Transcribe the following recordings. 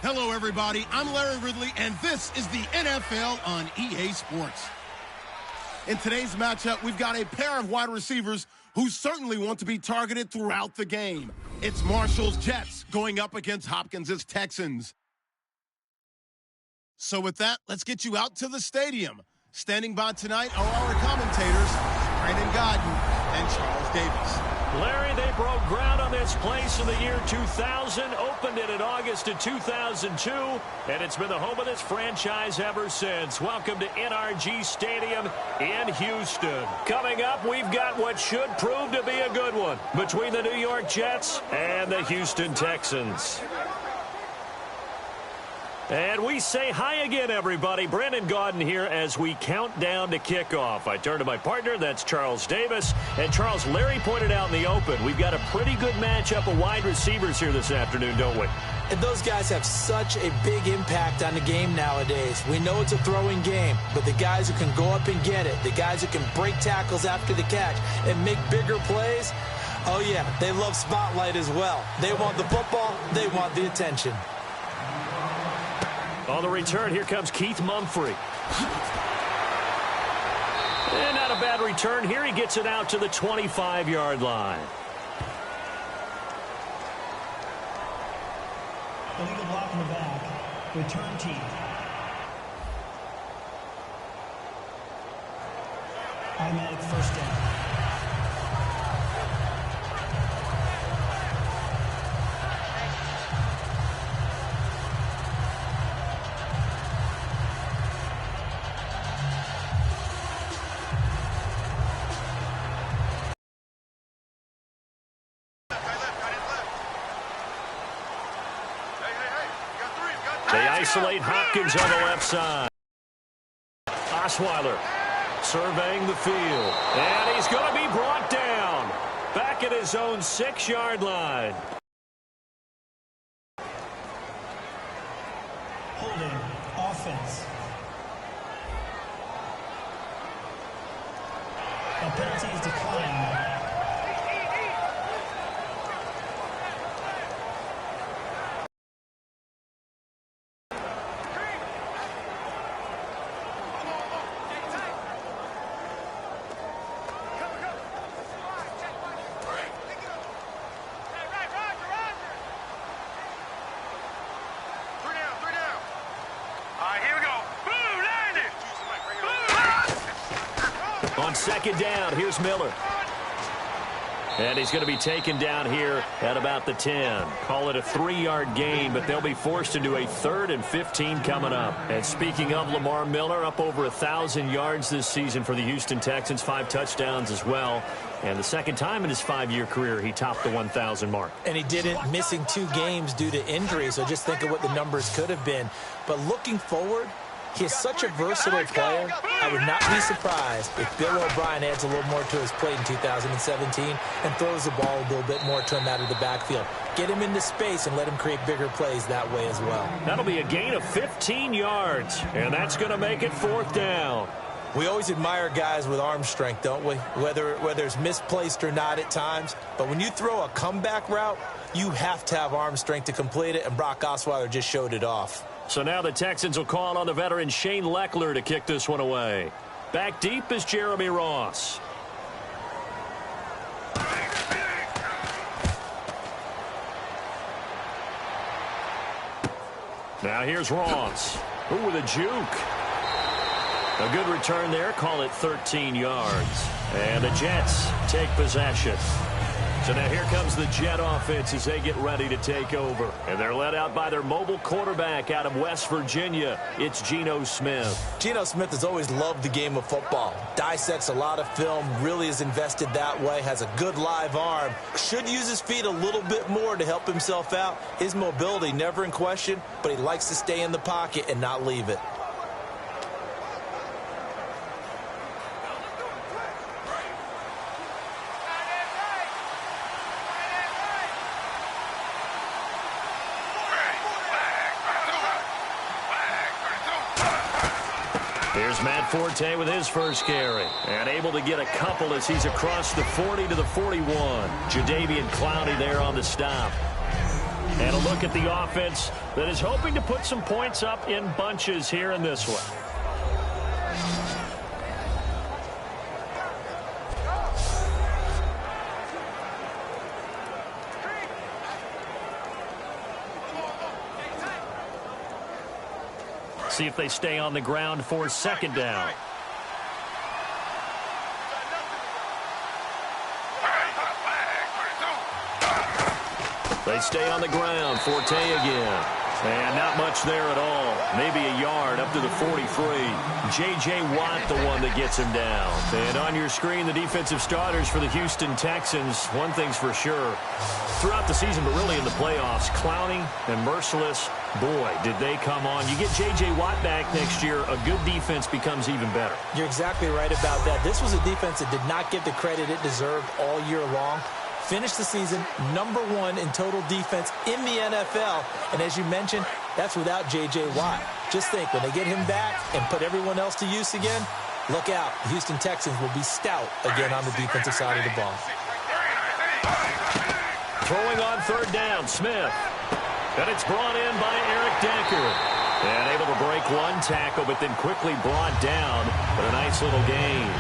Hello, everybody. I'm Larry Ridley, and this is the NFL on EA Sports. In today's matchup, we've got a pair of wide receivers who certainly want to be targeted throughout the game. It's Marshall's Jets going up against Hopkins' Texans. So with that, let's get you out to the stadium. Standing by tonight are our commentators, Brandon Godden and Charles Davis. Larry, they broke ground on this place in the year 2000, opened it in August of 2002, and it's been the home of this franchise ever since. Welcome to NRG Stadium in Houston. Coming up, we've got what should prove to be a good one between the New York Jets and the Houston Texans. And we say hi again, everybody. Brandon Gaudin here as we count down to kickoff. I turn to my partner, that's Charles Davis. And Charles, Larry pointed out in the open, we've got a pretty good matchup of wide receivers here this afternoon, don't we? And those guys have such a big impact on the game nowadays. We know it's a throwing game, but the guys who can go up and get it, the guys who can break tackles after the catch and make bigger plays, oh yeah, they love spotlight as well. They want the football, they want the attention. On the return, here comes Keith Mumphrey. And not a bad return here. He gets it out to the 25-yard line. Illegal block in the back. Return team. Automatic first down. They isolate Hopkins on the left side. Osweiler surveying the field. And he's going to be brought down. Back at his own 6-yard line. Holding offense. A penalty is declined. On second down, here's Miller. And he's going to be taken down here at about the 10. Call it a 3-yard gain, but they'll be forced into a 3rd and 15 coming up. And speaking of Lamar Miller, up over 1,000 yards this season for the Houston Texans, 5 touchdowns as well. And the second time in his 5-year career, he topped the 1,000 mark. And he did it missing 2 games due to injury, so just think of what the numbers could have been. But looking forward, he is such a versatile player. I would not be surprised if Bill O'Brien adds a little more to his plate in 2017 and throws the ball a little bit more to him out of the backfield. Get him into space and let him create bigger plays that way as well. That'll be a gain of 15 yards, and that's going to make it 4th down. We always admire guys with arm strength, don't we? Whether it's misplaced or not at times. But when you throw a comeback route, you have to have arm strength to complete it, and Brock Osweiler just showed it off. So now the Texans will call on the veteran Shane Leckler to kick this one away. Back deep is Jeremy Ross. Now here's Ross. Ooh, with a juke. A good return there. Call it 13 yards. And the Jets take possession. So now here comes the Jet offense as they get ready to take over. And they're led out by their mobile quarterback out of West Virginia. It's Geno Smith. Geno Smith has always loved the game of football. Dissects a lot of film, really is invested that way, has a good live arm. Should use his feet a little bit more to help himself out. His mobility never in question, but he likes to stay in the pocket and not leave it. Here's Matt Forte with his first carry. And able to get a couple as he's across the 40 to the 41. Jadeveon Clowney there on the stop. And a look at the offense that is hoping to put some points up in bunches here in this one. See if they stay on the ground for second down. They stay on the ground. Forte again. And not much there at all. Maybe a yard up to the 43. J.J. Watt, the one that gets him down. And on your screen, the defensive starters for the Houston Texans. One thing's for sure. Throughout the season, but really in the playoffs, Clowney and Merciless, boy, did they come on. You get J.J. Watt back next year, a good defense becomes even better. You're exactly right about that. This was a defense that did not get the credit it deserved all year long. Finished the season #1 in total defense in the NFL. And as you mentioned, that's without J.J. Watt. Just think, when they get him back and put everyone else to use again, look out. The Houston Texans will be stout again on the defensive side of the ball. Throwing on third down, Smith. And it's brought in by Eric Decker. And able to break one tackle, but then quickly brought down with a nice little gain.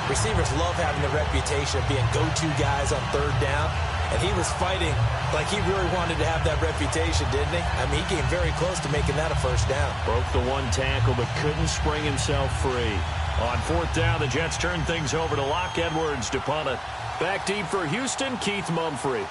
Receivers love having the reputation of being go-to guys on third down. And he was fighting like he really wanted to have that reputation, didn't he? I mean, he came very close to making that a first down. Broke the one tackle, but couldn't spring himself free. On fourth down, the Jets turn things over to Locke Edwards to punt it. Back deep for Houston, Keith Mumphrey.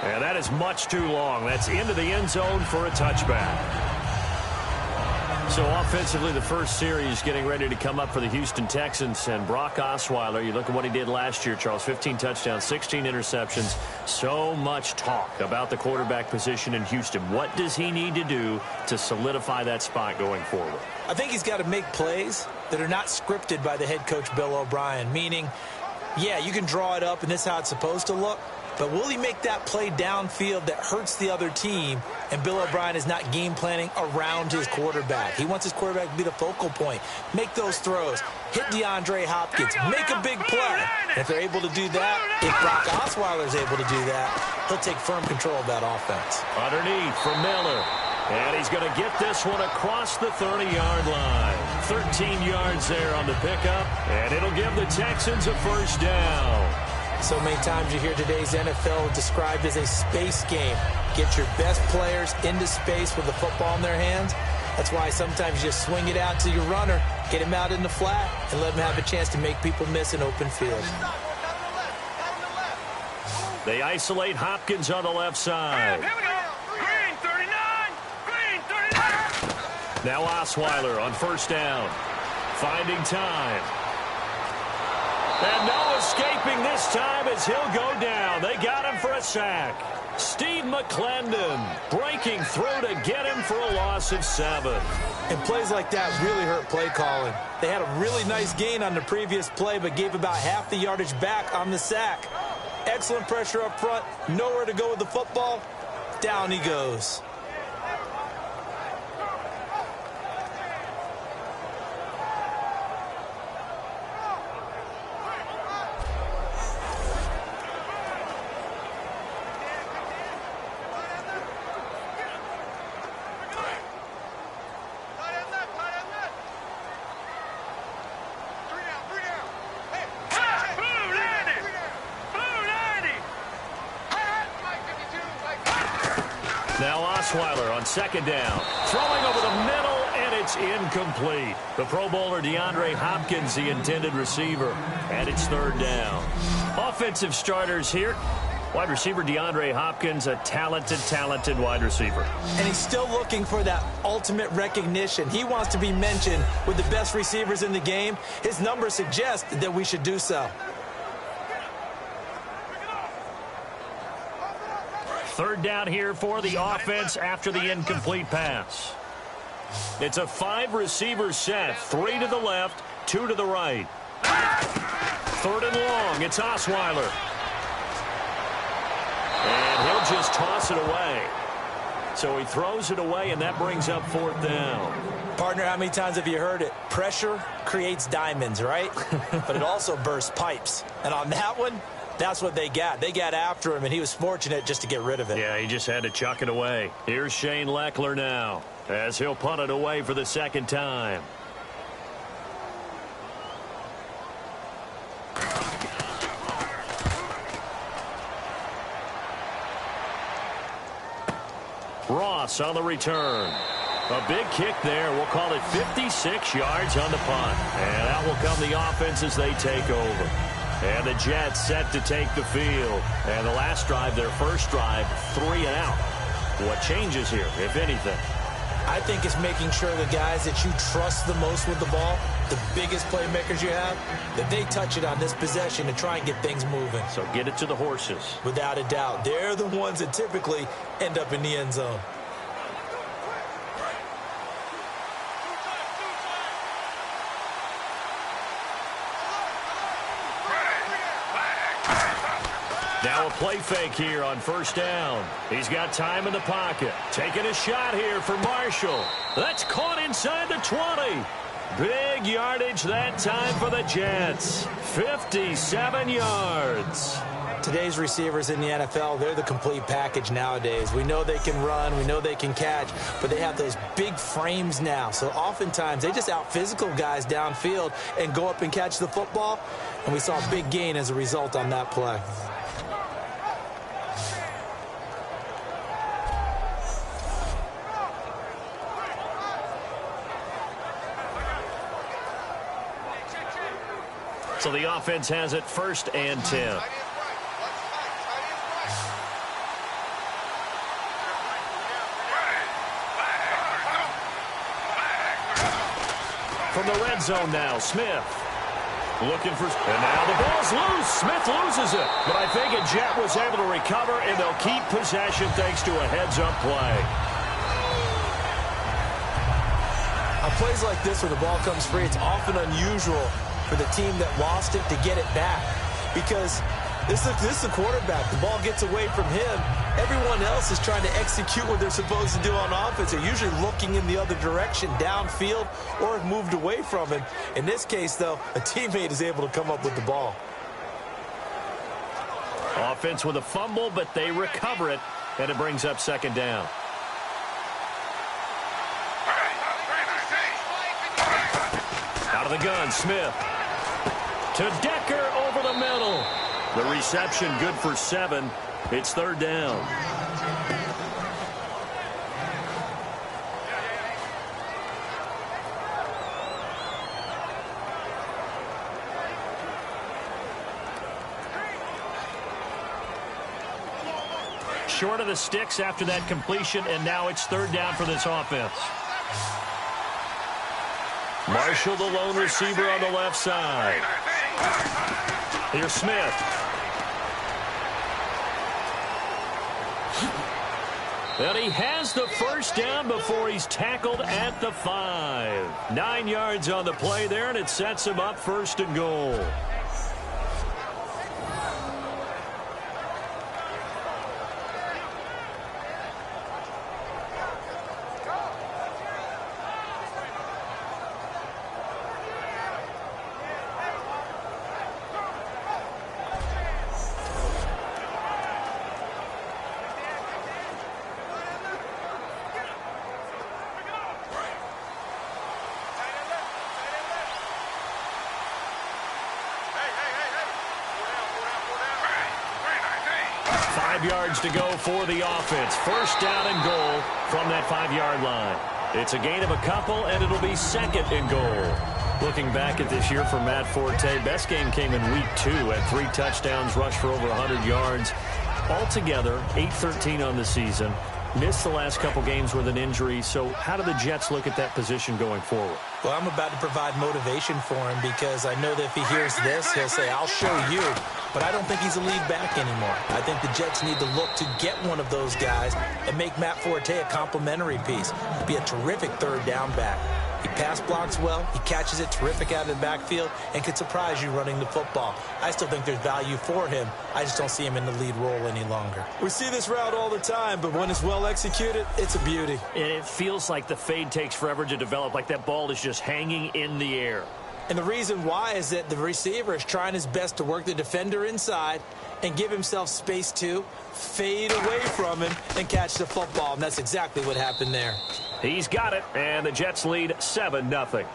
And that is much too long. That's into the end zone for a touchback. So offensively, the first series getting ready to come up for the Houston Texans. And Brock Osweiler, you look at what he did last year, Charles, 15 touchdowns, 16 interceptions. So much talk about the quarterback position in Houston. What does he need to do to solidify that spot going forward? I think he's got to make plays that are not scripted by the head coach, Bill O'Brien, meaning, yeah, you can draw it up, and this is how it's supposed to look. But will he make that play downfield that hurts the other team? And Bill O'Brien is not game planning around his quarterback. He wants his quarterback to be the focal point. Make those throws. Hit DeAndre Hopkins. Make a big play. And if they're able to do that, if Brock Osweiler is able to do that, he'll take firm control of that offense. Underneath for Miller. And he's going to get this one across the 30-yard line. 13 yards there on the pickup. And it'll give the Texans a first down. So many times you hear today's NFL described as a space game. Get your best players into space with the football in their hands. That's why sometimes you just swing it out to your runner, get him out in the flat, and let him have a chance to make people miss an open field. They isolate Hopkins on the left side. Green 39! Green 39! Now Osweiler on first down. Finding time. And no escaping this time as he'll go down. They got him for a sack. Steve McClendon breaking through to get him for a loss of 7. And plays like that really hurt play calling. They had a really nice gain on the previous play, but gave about half the yardage back on the sack. Excellent pressure up front. Nowhere to go with the football. Down he goes. Now Osweiler on second down. Throwing over the middle, and it's incomplete. The Pro Bowler DeAndre Hopkins, the intended receiver, and it's third down. Offensive starters here. Wide receiver DeAndre Hopkins, a talented wide receiver. And he's still looking for that ultimate recognition. He wants to be mentioned with the best receivers in the game. His numbers suggest that we should do so. Third down here for the offense after the incomplete pass. It's a 5-receiver set. 3 to the left, 2 to the right. Third and long. It's Osweiler. And he'll just toss it away. So he throws it away, and that brings up fourth down. Partner, how many times have you heard it? Pressure creates diamonds, right? But it also bursts pipes. And on that one, that's what they got. They got after him, and he was fortunate just to get rid of it. Yeah, he just had to chuck it away. Here's Shane Leckler now, as he'll punt it away for the second time. Ross on the return. A big kick there. We'll call it 56 yards on the punt. And out will come the offense as they take over. And the Jets set to take the field. And the last drive, their first drive, 3 and out. What changes here, if anything? I think it's making sure the guys that you trust the most with the ball, the biggest playmakers you have, that they touch it on this possession to try and get things moving. So get it to the horses. Without a doubt. They're the ones that typically end up in the end zone. Now a play fake here on first down. He's got time in the pocket. Taking a shot here for Marshall. That's caught inside the 20. Big yardage that time for the Jets. 57 yards. Today's receivers in the NFL, they're the complete package nowadays. We know they can run, we know they can catch, but they have those big frames now. So oftentimes they just out-physical guys downfield and go up and catch the football. And we saw a big gain as a result on that play. So the offense has it 1st and 10. From the red zone now, Smith. Looking for... And now the ball's loose. Smith loses it. But I think a Jet was able to recover, and they'll keep possession thanks to a heads-up play. On plays like this where the ball comes free, it's often unusual for the team that lost it to get it back, because this is the quarterback. The ball gets away from him. Everyone else is trying to execute what they're supposed to do on offense. They're usually looking in the other direction, downfield, or have moved away from him. In this case, though, a teammate is able to come up with the ball. Offense with a fumble, but they recover it, and it brings up 2nd down. Out of the gun, Smith. To Decker over the middle. The reception good for 7. It's 3rd down. Short of the sticks after that completion, and now it's 3rd down for this offense. Marshall, the lone receiver on the left side. Here's Smith. And he has the 1st down before he's tackled at the 5. 9 yards on the play there, and it sets him up 1st and goal. Yards to go for the offense. 1st down and goal from that 5-yard line. It's a gain of a couple, and it'll be 2nd and goal. Looking back at this year for Matt Forte, best game came in week 2 at 3 touchdowns, rushed for over 100 yards. Altogether, 8-13 on the season. Missed the last couple games with an injury. So how do the Jets look at that position going forward? Well, I'm about to provide motivation for him, because I know that if he hears this, he'll say, I'll show you. But I don't think he's a lead back anymore. I think the Jets need to look to get one of those guys and make Matt Forte a complimentary piece. Be a terrific 3rd down back. He pass blocks well, he catches it terrific out of the backfield, and can surprise you running the football. I still think there's value for him. I just don't see him in the lead role any longer. We see this route all the time, but when it's well executed, it's a beauty. It feels like the fade takes forever to develop, like that ball is just hanging in the air. And the reason why is that the receiver is trying his best to work the defender inside and give himself space to fade away from him and catch the football. And that's exactly what happened there. He's got it, and the Jets lead 7-0.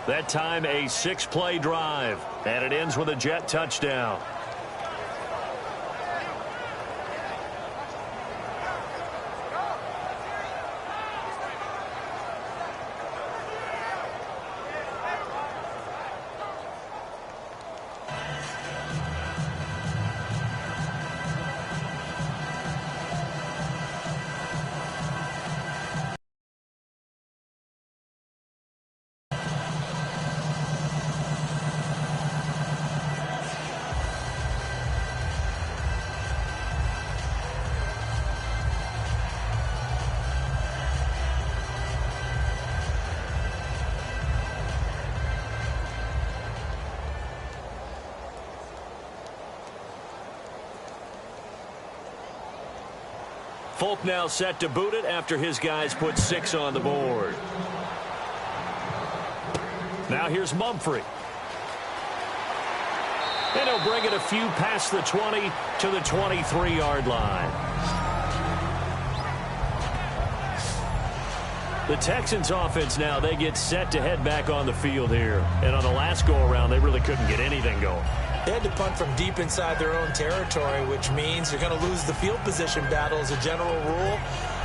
That time a 6-play drive, and it ends with a Jet touchdown. Folk now set to boot it after his guys put 6 on the board. Now here's Mumphrey. And he'll bring it a few past the 20 to the 23-yard line. The Texans offense now, they get set to head back on the field here. And on the last go-around, they really couldn't get anything going. They had to punt from deep inside their own territory, which means you're going to lose the field position battle as a general rule.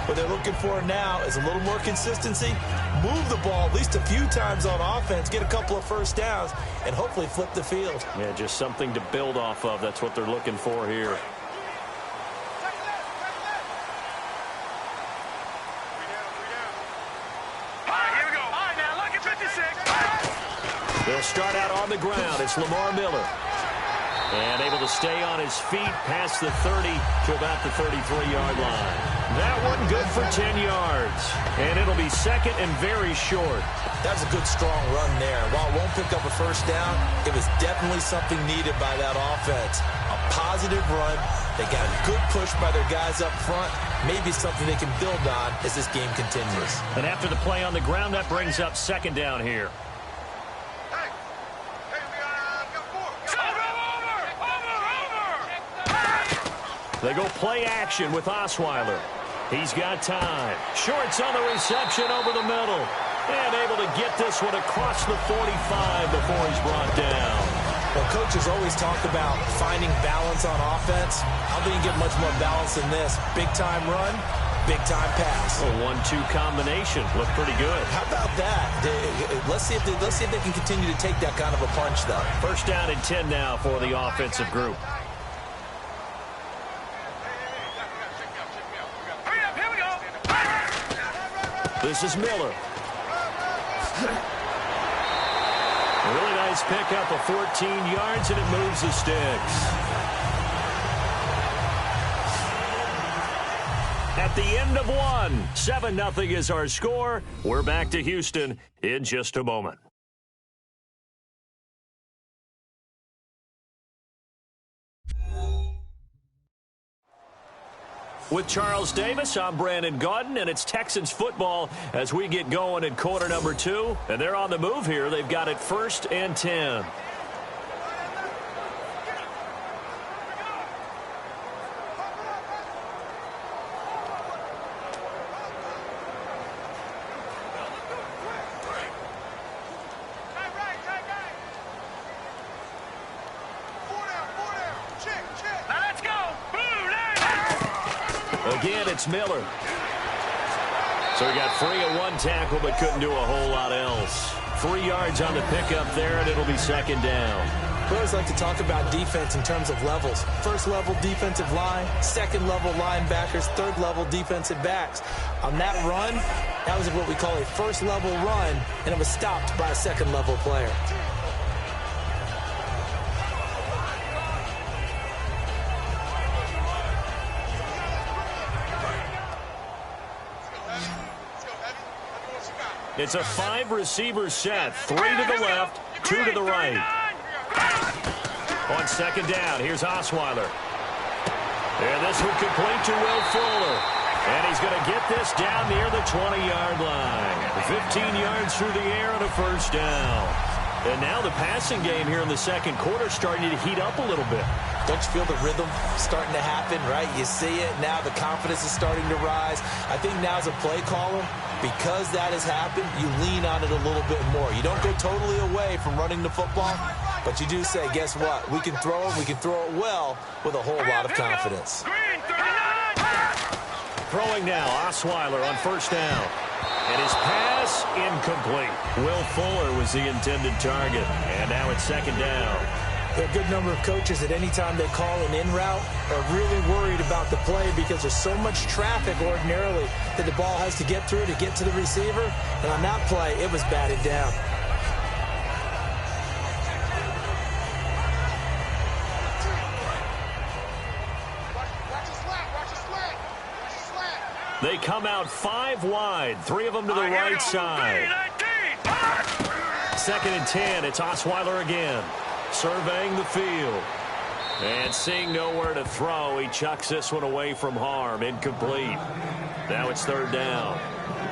What they're looking for now is a little more consistency, move the ball at least a few times on offense, get a couple of first downs, and hopefully flip the field. Yeah, just something to build off of. That's what they're looking for here. They'll start out on the ground. It's Lamar Miller. And able to stay on his feet past the 30 to about the 33-yard line. That one good for 10 yards. And it'll be second and very short. That's a good, strong run there. While it won't pick up a first down, it was definitely something needed by that offense. A positive run. They got a good push by their guys up front. Maybe something they can build on as this game continues. And after the play on the ground, that brings up second down here. They go play action with Osweiler. He's got time. Shorts on the reception over the middle. And able to get this one across the 45 before he's brought down. Well, coaches always talk about finding balance on offense. I don't think you get much more balance than this. Big-time run, big-time pass. A 1-2 combination. Looked pretty good. How about that? Let's see if they can continue to take that kind of a punch, though. First down and 10 now for the offensive group. This is Miller. A really nice pickup of 14 yards, and it moves the sticks. At the end of one, 7-0 is our score. We're back to Houston in just a moment. With Charles Davis, I'm Brandon Gaudin, and it's Texans football as we get going in quarter number 2. And they're on the move here. They've got it 1st and 10. Again, it's Miller. So he got free at one tackle, but couldn't do a whole lot else. 3 yards on the pickup there, and it'll be second down. We always like to talk about defense in terms of levels. First level defensive line, second level linebackers, third level defensive backs. On that run, that was what we call a first level run, and it was stopped by a second level player. It's a 5-receiver set. 3 to the left, 2 to the right. On second down, here's Osweiler. And this one complete to Will Fuller. And he's going to get this down near the 20-yard line. 15 yards through the air and a first down. And now the passing game here in the second quarter starting to heat up a little bit. Don't you feel the rhythm starting to happen, right? You see it now. The confidence is starting to rise. I think now as a play caller, because that has happened, you lean on it a little bit more. You don't go totally away from running the football, but you do say, guess what? We can throw it. We can throw it well with a whole lot of confidence. Throwing now, Osweiler on first down. And his pass incomplete. Will Fuller was the intended target. And now it's second down. A good number of coaches at any time they call an in route are really worried about the play because there's so much traffic ordinarily that the ball has to get through to get to the receiver. And on that play, it was batted down. They come out 5 wide, 3 of them to the right side. Second and 10, it's Osweiler again. Surveying the field. And seeing nowhere to throw, he chucks this one away from harm. Incomplete. Now it's third down.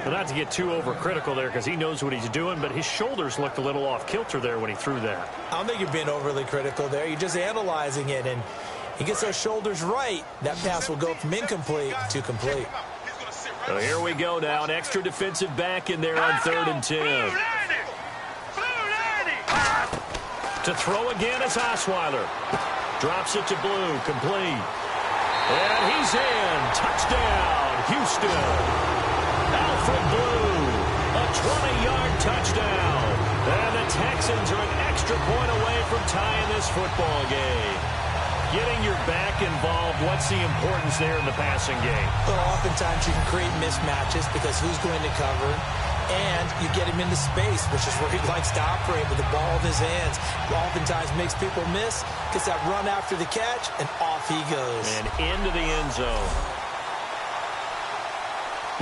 Well, not to get too overcritical there because he knows what he's doing, but his shoulders looked a little off kilter there when he threw that. I don't think you're being overly critical there. You're just analyzing it, and he gets those shoulders right. That pass will go from incomplete to complete. So here we go now. An extra defensive back in there on third and 10. To throw again is Osweiler. Drops it to Blue. Complete. And he's in. Touchdown, Houston. Alfred Blue. A 20-yard touchdown. And the Texans are an extra point away from tying this football game. Getting your back involved, what's the importance there in the passing game? Well, oftentimes you can create mismatches because who's going to cover, and you get him into space, which is where he likes to operate with the ball in his hands. Oftentimes makes people miss, gets that run after the catch, and off he goes. And into the end zone.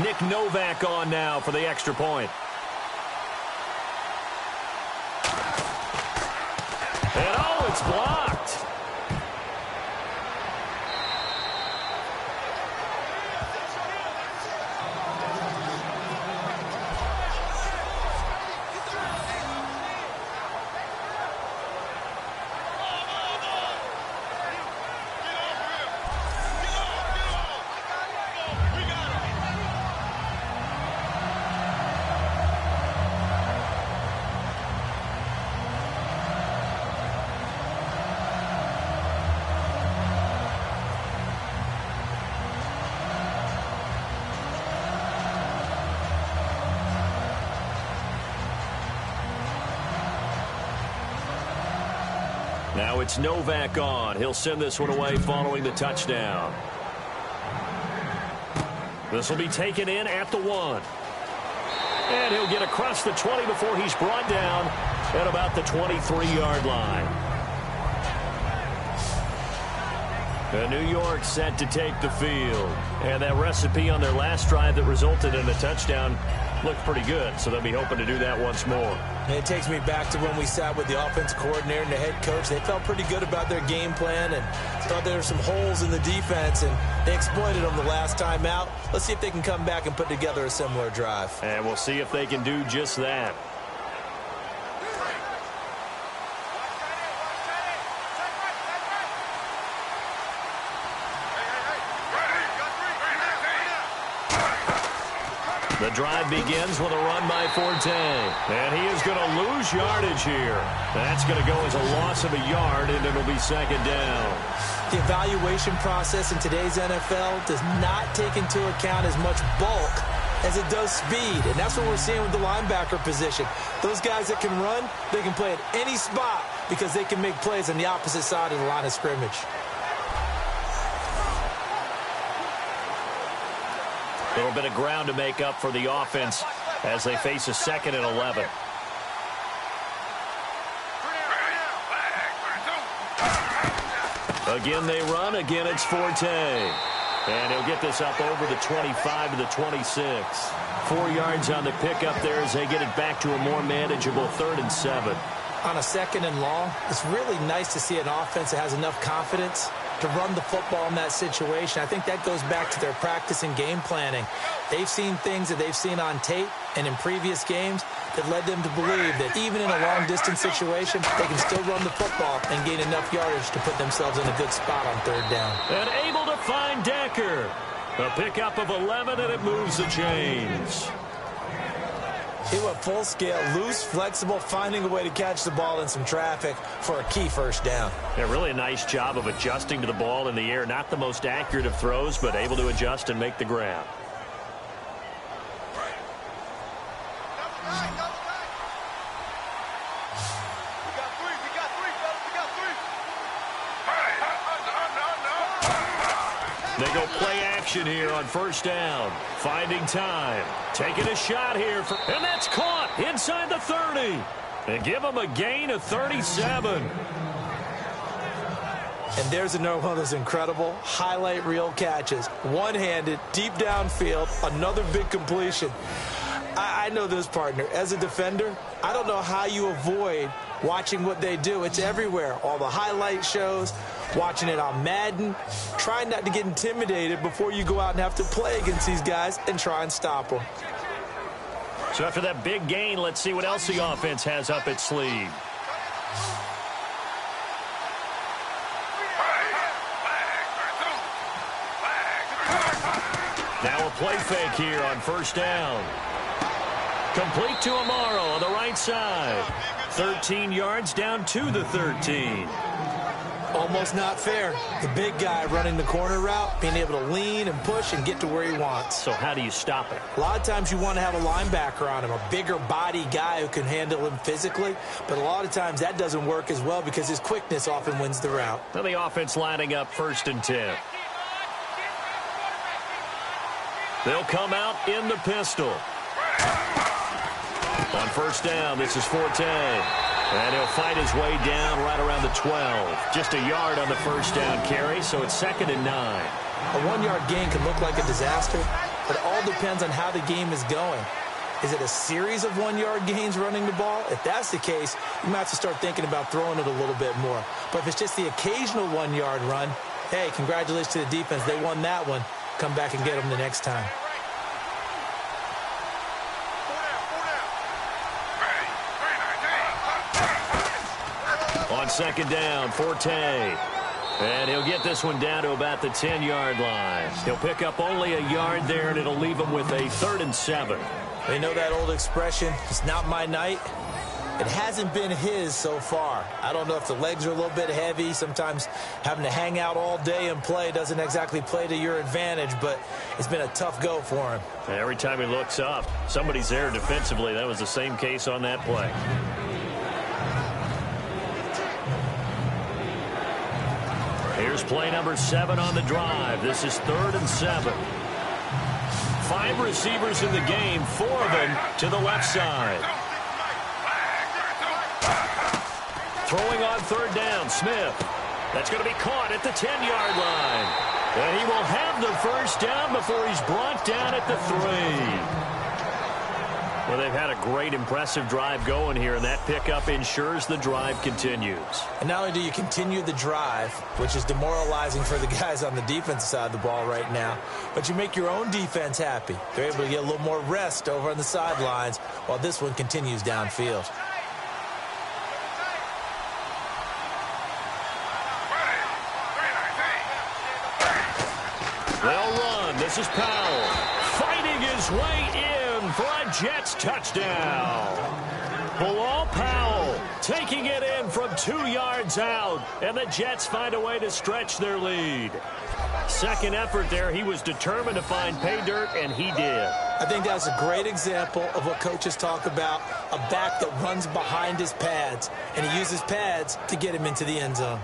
Nick Novak on now for the extra point. And oh, it's blocked. Now it's Novak on. He'll send this one away following the touchdown. This will be taken in at the 1. And he'll get across the 20 before he's brought down at about the 23-yard line. And New York set to take the field. And that recipe on their last drive that resulted in a touchdown looked pretty good, so they'll be hoping to do that once more. And it takes me back to when we sat with the offensive coordinator and the head coach. They felt pretty good about their game plan and thought there were some holes in the defense, and they exploited them the last time out. Let's see if they can come back and put together a similar drive. And we'll see if they can do just that. The drive begins with a run by Forte. And he is going to lose yardage here. That's going to go as a loss of a yard, and it'll be second down. The evaluation process in today's NFL does not take into account as much bulk as it does speed. And that's what we're seeing with the linebacker position. Those guys that can run, they can play at any spot because they can make plays on the opposite side of the line of scrimmage. A little bit of ground to make up for the offense as they face a 2nd and 11. Again they run. Again it's Forte. And he'll get this up over the 25 to the 26. 4 yards on the pickup there as they get it back to a more manageable 3rd and 7. On a 2nd and long, it's really nice to see an offense that has enough confidence to run the football in that situation. I think that goes back to their practice and game planning. They've seen things that they've seen on tape and in previous games that led them to believe that even in a long-distance situation, they can still run the football and gain enough yardage to put themselves in a good spot on 3rd down. And able to find Decker. A pickup of 11, and it moves the chains. He went full scale, loose, flexible, finding a way to catch the ball in some traffic for a key 1st down. Yeah, really a nice job of adjusting to the ball in the air. Not the most accurate of throws, but able to adjust and make the grab. They go play action here on 1st down. Finding time. Taking a shot here. And that's caught inside the 30. And give them a gain of 37. And there's another one of those incredible highlight reel catches. One-handed, deep downfield, another big completion. I know this, partner. As a defender, I don't know how you avoid watching what they do. It's everywhere. All the highlight shows, watching it on Madden. Try not to get intimidated before you go out and have to play against these guys and try and stop them. So after that big gain, let's see what else the offense has up its sleeve. Now a play fake here on 1st down. Complete to Amaro on the right side. 13 yards down to the 13. Almost not fair. The big guy running the corner route, being able to lean and push and get to where he wants. So how do you stop it? A lot of times you want to have a linebacker on him, a bigger body guy who can handle him physically. But a lot of times that doesn't work as well because his quickness often wins the route. Now the offense lining up 1st and 10. They'll come out in the pistol. On 1st down, this is Forte. And he'll fight his way down right around the 12. Just a yard on the 1st down carry, so it's 2nd and 9. A 1-yard gain can look like a disaster, but it all depends on how the game is going. Is it a series of 1-yard gains running the ball? If that's the case, you might have to start thinking about throwing it a little bit more. But if it's just the occasional 1-yard run, hey, congratulations to the defense. They won that one. Come back and get them the next time. On 2nd down, Forte. And he'll get this one down to about the 10-yard line. He'll pick up only a yard there, and it'll leave him with a 3rd and 7. They know that old expression, it's not my night. It hasn't been his so far. I don't know if the legs are a little bit heavy. Sometimes having to hang out all day and play doesn't exactly play to your advantage, but it's been a tough go for him. Every time he looks up, somebody's there defensively. That was the same case on that play. Here's play number 7 on the drive. This is 3rd and 7. 5 receivers in the game, 4 of them to the left side. Throwing on 3rd down, Smith. That's going to be caught at the 10-yard line. And he will have the 1st down before he's brought down at the 3. Well, they've had a great, impressive drive going here, and that pickup ensures the drive continues. And not only do you continue the drive, which is demoralizing for the guys on the defensive side of the ball right now, but you make your own defense happy. They're able to get a little more rest over on the sidelines while this one continues downfield. They'll run. This is Powell fighting his way in for a Jets touchdown. Bilal Powell taking it in from 2 yards out, and the Jets find a way to stretch their lead. Second effort there, he was determined to find pay dirt, and he did. I think that's a great example of what coaches talk about, a back that runs behind his pads, and he uses pads to get him into the end zone.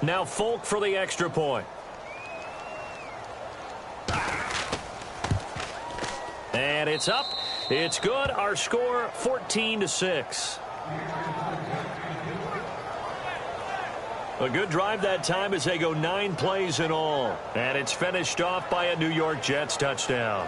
Now Folk for the extra point. And it's up. It's good. Our score, 14-6. A good drive that time as they go 9 plays in all. And it's finished off by a New York Jets touchdown.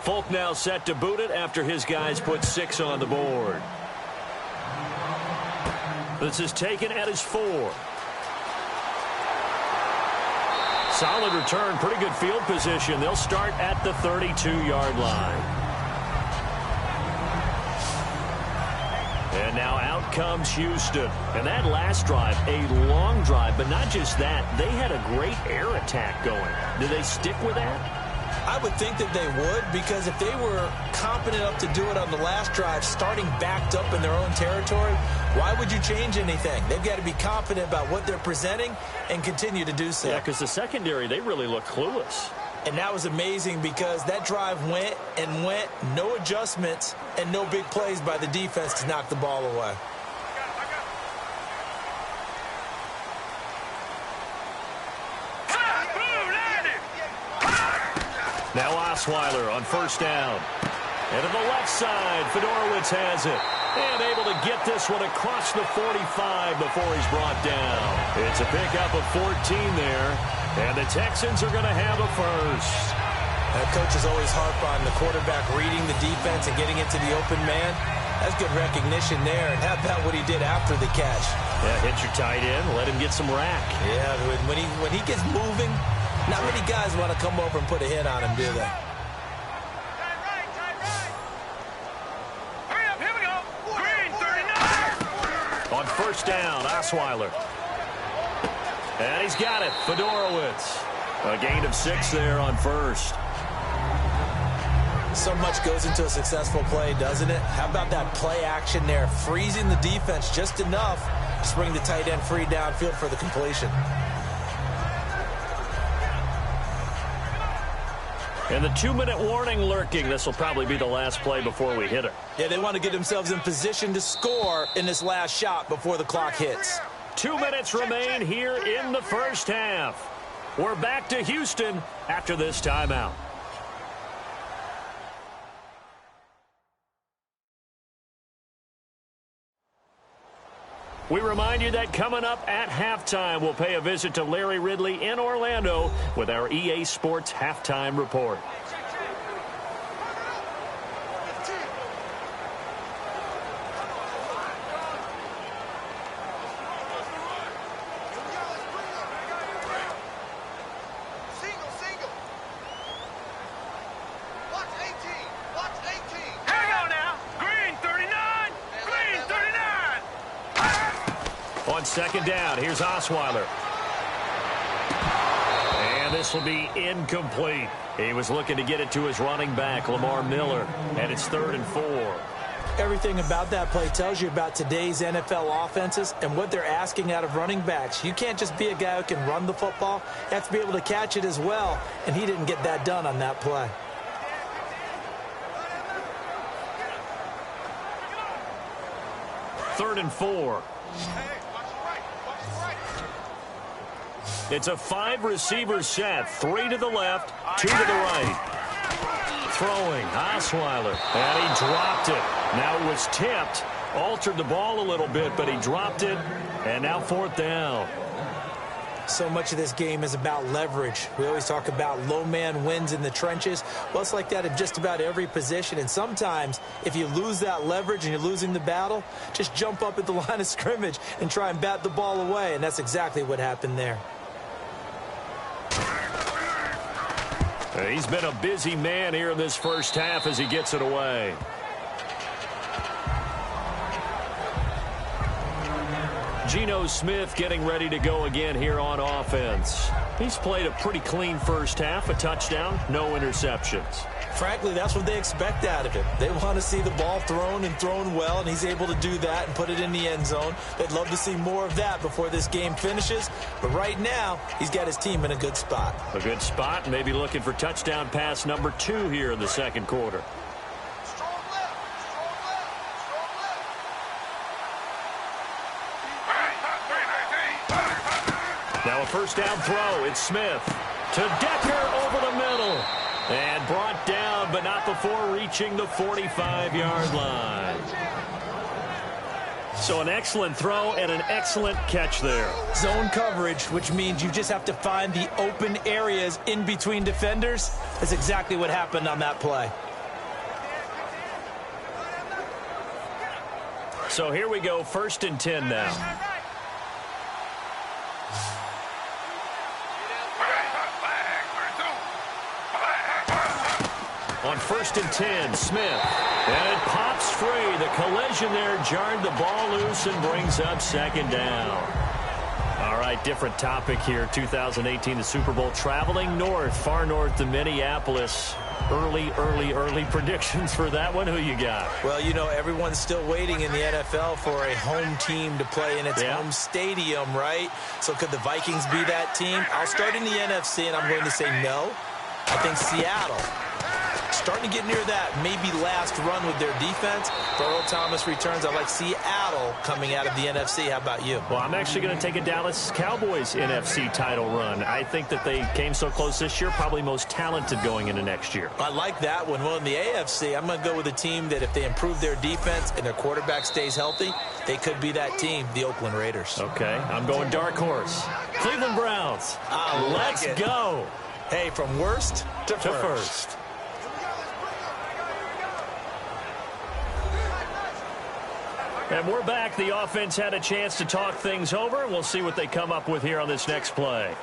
Folk now set to boot it after his guys put 6 on the board. This is taken at his 4. Solid return, pretty good field position. They'll start at the 32-yard line. And now out comes Houston. And that last drive, a long drive, but not just that. They had a great air attack going. Do they stick with that? I would think that they would, because if they were competent enough to do it on the last drive, starting backed up in their own territory, why would you change anything? They've got to be confident about what they're presenting and continue to do so. Yeah, because the secondary, they really look clueless. And that was amazing because that drive went and went, no adjustments, and no big plays by the defense to knock the ball away. Now Osweiler on first down. And to the left side, Fedorowicz has it. And able to get this one across the 45 before he's brought down. It's a pickup of 14 there. And the Texans are going to have a first. Coaches always harp on the quarterback reading the defense and getting into the open man. That's good recognition there. And how about what he did after the catch? Yeah, hit your tight end, let him get some rack. Yeah, when he gets moving, not many guys want to come over and put a hit on him, do they? Hurry up, here we go. Green, 39. On first down, Osweiler. And he's got it, Fedorowicz. A gain of 6 there on first. So much goes into a successful play, doesn't it? How about that play action there, freezing the defense just enough to bring the tight end free downfield for the completion. And the 2-minute warning lurking. This will probably be the last play before we hit it. Yeah, they want to get themselves in position to score in this last shot before the clock hits. 2 minutes remain here in the first half. We're back to Houston after this timeout. We remind you that coming up at halftime, we'll pay a visit to Larry Ridley in Orlando with our EA Sports Halftime Report. Second down, here's Osweiler. And this will be incomplete. He was looking to get it to his running back, Lamar Miller, and it's 3rd and 4. Everything about that play tells you about today's NFL offenses and what they're asking out of running backs. You can't just be a guy who can run the football. You have to be able to catch it as well, and he didn't get that done on that play. Third and 4. It's a 5-receiver set. 3 to the left, 2 to the right. Throwing, Osweiler, and he dropped it. Now it was tipped, altered the ball a little bit, but he dropped it, and now 4th down. So much of this game is about leverage. We always talk about low man wins in the trenches. Well, it's like that in just about every position. And sometimes, if you lose that leverage and you're losing the battle, just jump up at the line of scrimmage and try and bat the ball away. And that's exactly what happened there. He's been a busy man here in this first half as he gets it away. Geno Smith getting ready to go again here on offense. He's played a pretty clean first half, a touchdown, no interceptions. Frankly, that's what they expect out of him. They want to see the ball thrown and thrown well, and he's able to do that and put it in the end zone. They'd love to see more of that before this game finishes. But right now, he's got his team in a good spot. A good spot, maybe looking for touchdown pass number 2 here in the second quarter. Now a first down throw. It's Smith to Decker over the middle. And brought down, but not before reaching the 45-yard line. So an excellent throw and an excellent catch there. Zone coverage, which means you just have to find the open areas in between defenders. That's exactly what happened on that play. So here we go, 1st and 10 now. On 1st and 10, Smith. And it pops free. The collision there jarred the ball loose and brings up 2nd down. All right, different topic here. 2018, the Super Bowl, traveling north, far north to Minneapolis. Early predictions for that one. Who you got? Well, you know, everyone's still waiting in the NFL for a home team to play in its home stadium, right? So could the Vikings be that team? I'll start in the NFC, and I'm going to say no. I think Seattle, starting to get near that maybe last run with their defense. If Earl Thomas returns, I like Seattle coming out of the NFC. How about you? Well, I'm actually going to take a Dallas Cowboys NFC title run. I think that they came so close this year, probably most talented going into next year. I like that one. Well, in the AFC, I'm going to go with a team that if they improve their defense and their quarterback stays healthy, they could be that team, the Oakland Raiders. Okay, I'm going dark horse. Cleveland Browns. Let's go. Hey, from worst to first. And we're back. The offense had a chance to talk things over. We'll see what they come up with here on this next play.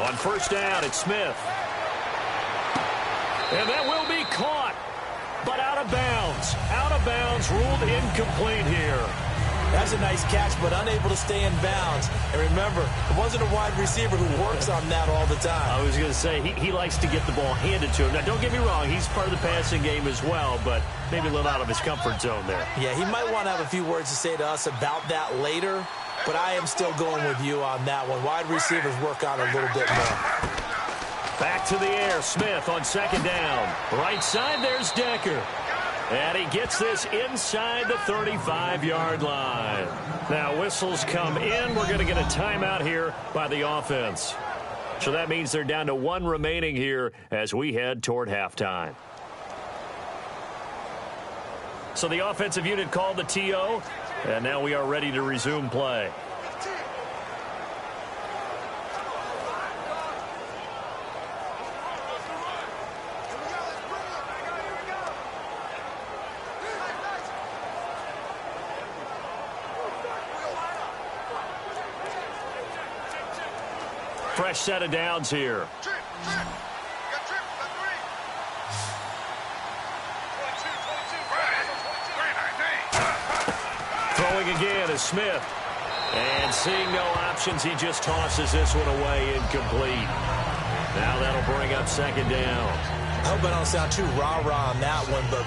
On 1st down, it's Smith. And that will be caught, but out of bounds. Out of bounds, ruled incomplete here. That's a nice catch, but unable to stay in bounds. And remember, it wasn't a wide receiver who works on that all the time. I was going to say, he likes to get the ball handed to him. Now, don't get me wrong, he's part of the passing game as well, but maybe a little out of his comfort zone there. Yeah, he might want to have a few words to say to us about that later. But I am still going with you on that one. Wide receivers work on a little bit more. Back to the air. Smith on 2nd down. Right side, there's Decker. And he gets this inside the 35-yard line. Now whistles come in. We're going to get a timeout here by the offense. So that means they're down to 1 remaining here as we head toward halftime. So the offensive unit called the TO. And now we are ready to resume play. Fresh set of downs here. Throwing again is Smith. And seeing no options, he just tosses this one away incomplete. Now that'll bring up 2nd down. I hope I don't sound too rah-rah on that one, but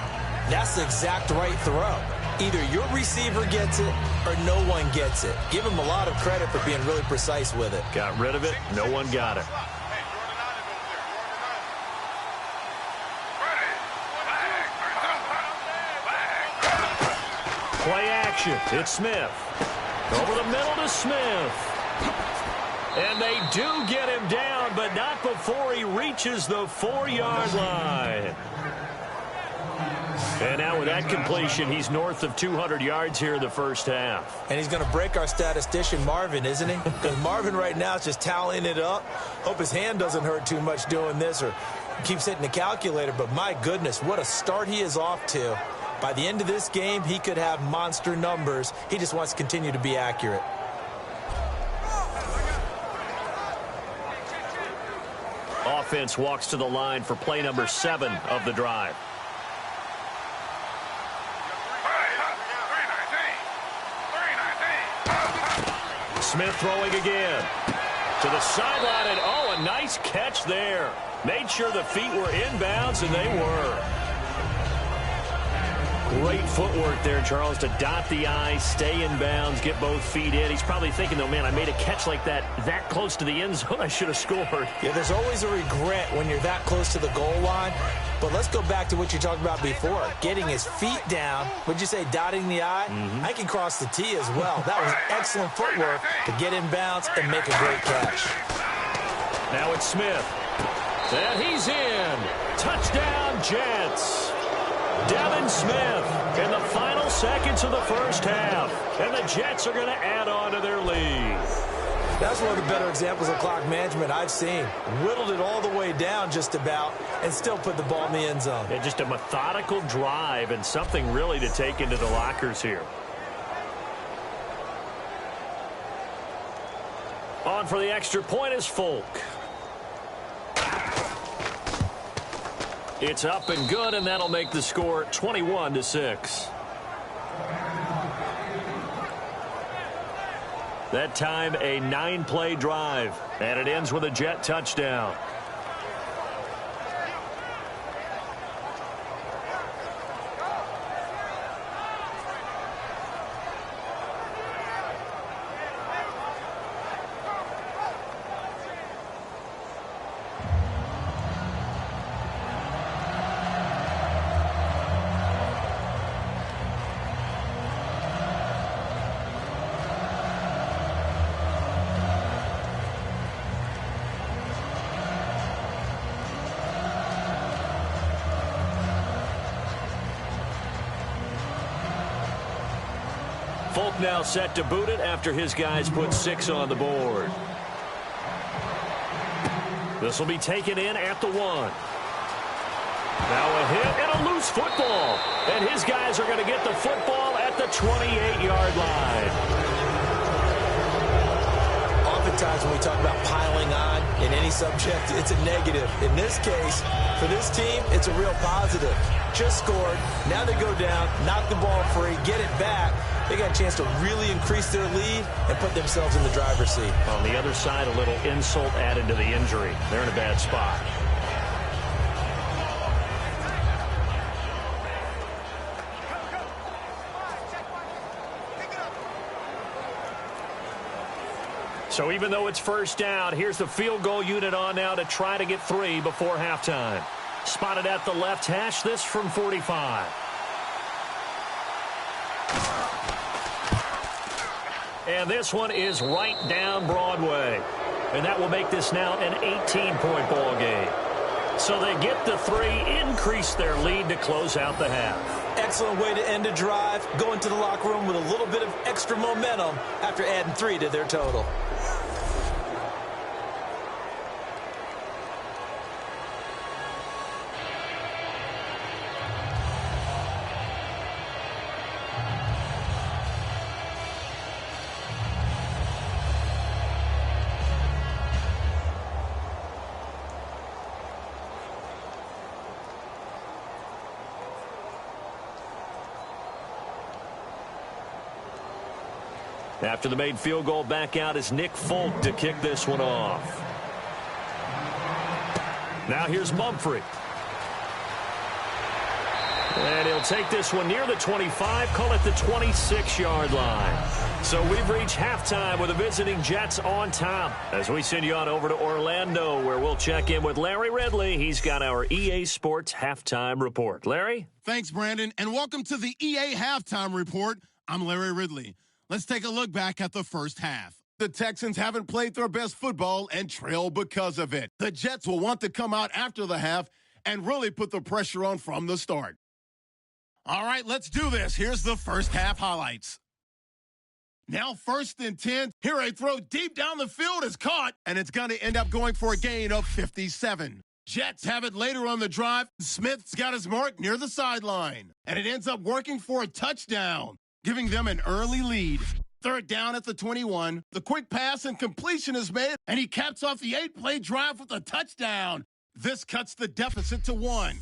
that's the exact right throw. Either your receiver gets it or no one gets it. Give him a lot of credit for being really precise with it. Got rid of it. No one got it. Play action. It's Smith. Over the middle to Smith. And they do get him down, but not before he reaches the 4-yard line. And now with that completion, he's north of 200 yards here in the first half. And he's going to break our statistician Marvin, isn't he? Because Marvin right now is just tallying it up. Hope his hand doesn't hurt too much doing this or keeps hitting the calculator. But my goodness, what a start he is off to. By the end of this game, he could have monster numbers. He just wants to continue to be accurate. Offense walks to the line for play number 7 of the drive. Smith throwing again. To the sideline, and oh, a nice catch there. Made sure the feet were inbounds, and they were. Great footwork there, Charles, to dot the I, stay in bounds, get both feet in. He's probably thinking, though, man, I made a catch like that close to the end zone. I should have scored. Yeah, there's always a regret when you're that close to the goal line. But let's go back to what you talked about before. Getting his feet down. Would you say dotting the I? I can cross the T as well. That was excellent footwork to get in bounds and make a great catch. Now it's Smith. And he's in. Touchdown, Jets. Devin Smith in the final seconds of the first half. And the Jets are going to add on to their lead. That's one of the better examples of clock management I've seen. Whittled it all the way down just about and still put the ball in the end zone. Yeah, just a methodical drive and something really to take into the lockers here. On for the extra point is Folk. It's up and good, and that'll make the score 21-6. That time, a 9-play drive, and it ends with a Jet touchdown. Folk now set to boot it after his guys put 6 on the board. This will be taken in at the 1. Now a hit and a loose football. And his guys are going to get the football at the 28-yard line. Oftentimes when we talk about piling on in any subject, it's a negative. In this case, for this team, it's a real positive. Just scored. Now they go down, knock the ball free, get it back. They got a chance to really increase their lead and put themselves in the driver's seat. On the other side, a little insult added to the injury. They're in a bad spot. So even though it's first down, here's the field goal unit on now to try to get 3 before halftime. Spotted at the left hash, this from 45. And this one is right down Broadway. And that will make this now an 18-point ball game. So they get the 3, increase their lead to close out the half. Excellent way to end a drive. Go into the locker room with a little bit of extra momentum after adding 3 to their total. After the made field goal, back out is Nick Folk to kick this one off. Now here's Mumphrey. And he'll take this one near the 25, call it the 26-yard line. So we've reached halftime with the visiting Jets on top. As we send you on over to Orlando, where we'll check in with Larry Ridley. He's got our EA Sports Halftime Report. Larry? Thanks, Brandon, and welcome to the EA Halftime Report. I'm Larry Ridley. Let's take a look back at the first half. The Texans haven't played their best football and trail because of it. The Jets will want to come out after the half and really put the pressure on from the start. All right, let's do this. Here's the first half highlights. Now 1st and 10. Here a throw deep down the field is caught, and it's going to end up going for a gain of 57. Jets have it later on the drive. Smith's got his mark near the sideline, and it ends up working for a touchdown, giving them an early lead. 3rd down at the 21. The quick pass and completion is made, and he caps off the 8-play drive with a touchdown. This cuts the deficit to 1.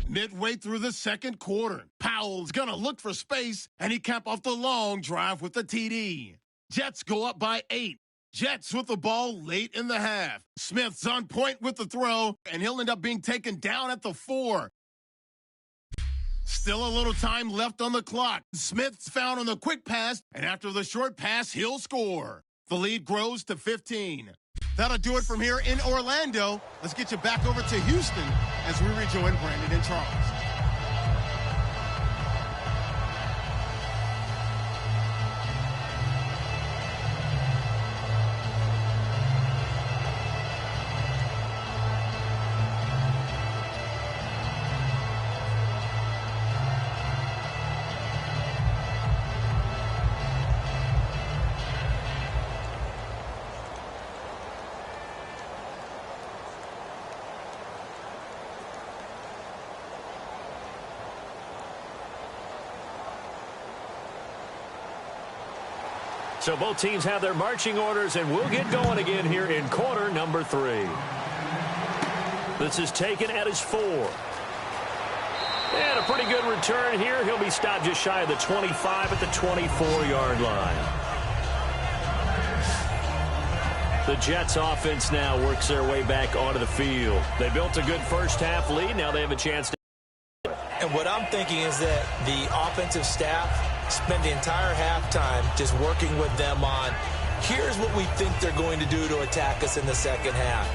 Midway through the second quarter, Powell's going to look for space, and he cap off the long drive with the TD. Jets go up by 8. Jets with the ball late in the half. Smith's on point with the throw, and he'll end up being taken down at the 4. Still a little time left on the clock. Smith's found on the quick pass, and after the short pass, he'll score. The lead grows to 15. That'll do it from here in Orlando. Let's get you back over to Houston as we rejoin Brandon and Charles. So both teams have their marching orders, and we'll get going again here in quarter number 3. This is taken at his 4. And a pretty good return here. He'll be stopped just shy of the 25 at the 24-yard line. The Jets offense now works their way back onto the field. They built a good first half lead. Now they have a chance to. And what I'm thinking is that the offensive staff spent the entire halftime just working with them on, here's what we think they're going to do to attack us in the second half.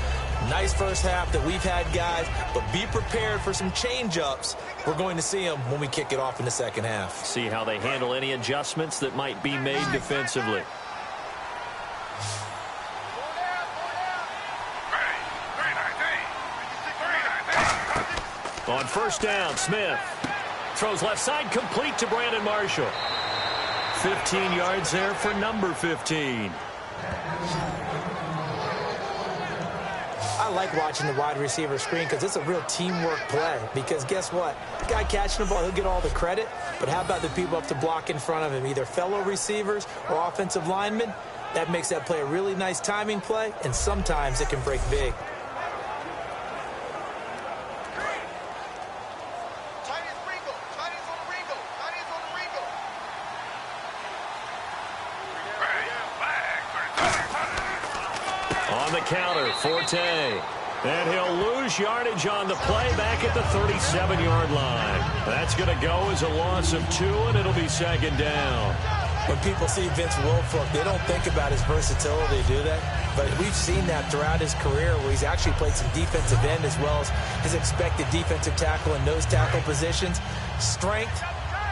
Nice first half that we've had, guys, but be prepared for some change-ups. We're going to see them when we kick it off in the second half. See how they handle any adjustments that might be made defensively. On first down, Smith throws left side, complete to Brandon Marshall. 15 yards there for number 15. I like watching the wide receiver screen because it's a real teamwork play. Because guess what? The guy catching the ball, he'll get all the credit. But how about the people up to block in front of him, either fellow receivers or offensive linemen? That makes that play a really nice timing play, and sometimes it can break big. Counter, Forte. And he'll lose yardage on the play back at the 37-yard line. That's going to go as a loss of 2, and it'll be second down. When people see Vince Wilfork, they don't think about his versatility, do they? But we've seen that throughout his career where he's actually played some defensive end as well as his expected defensive tackle and nose tackle positions. Strength,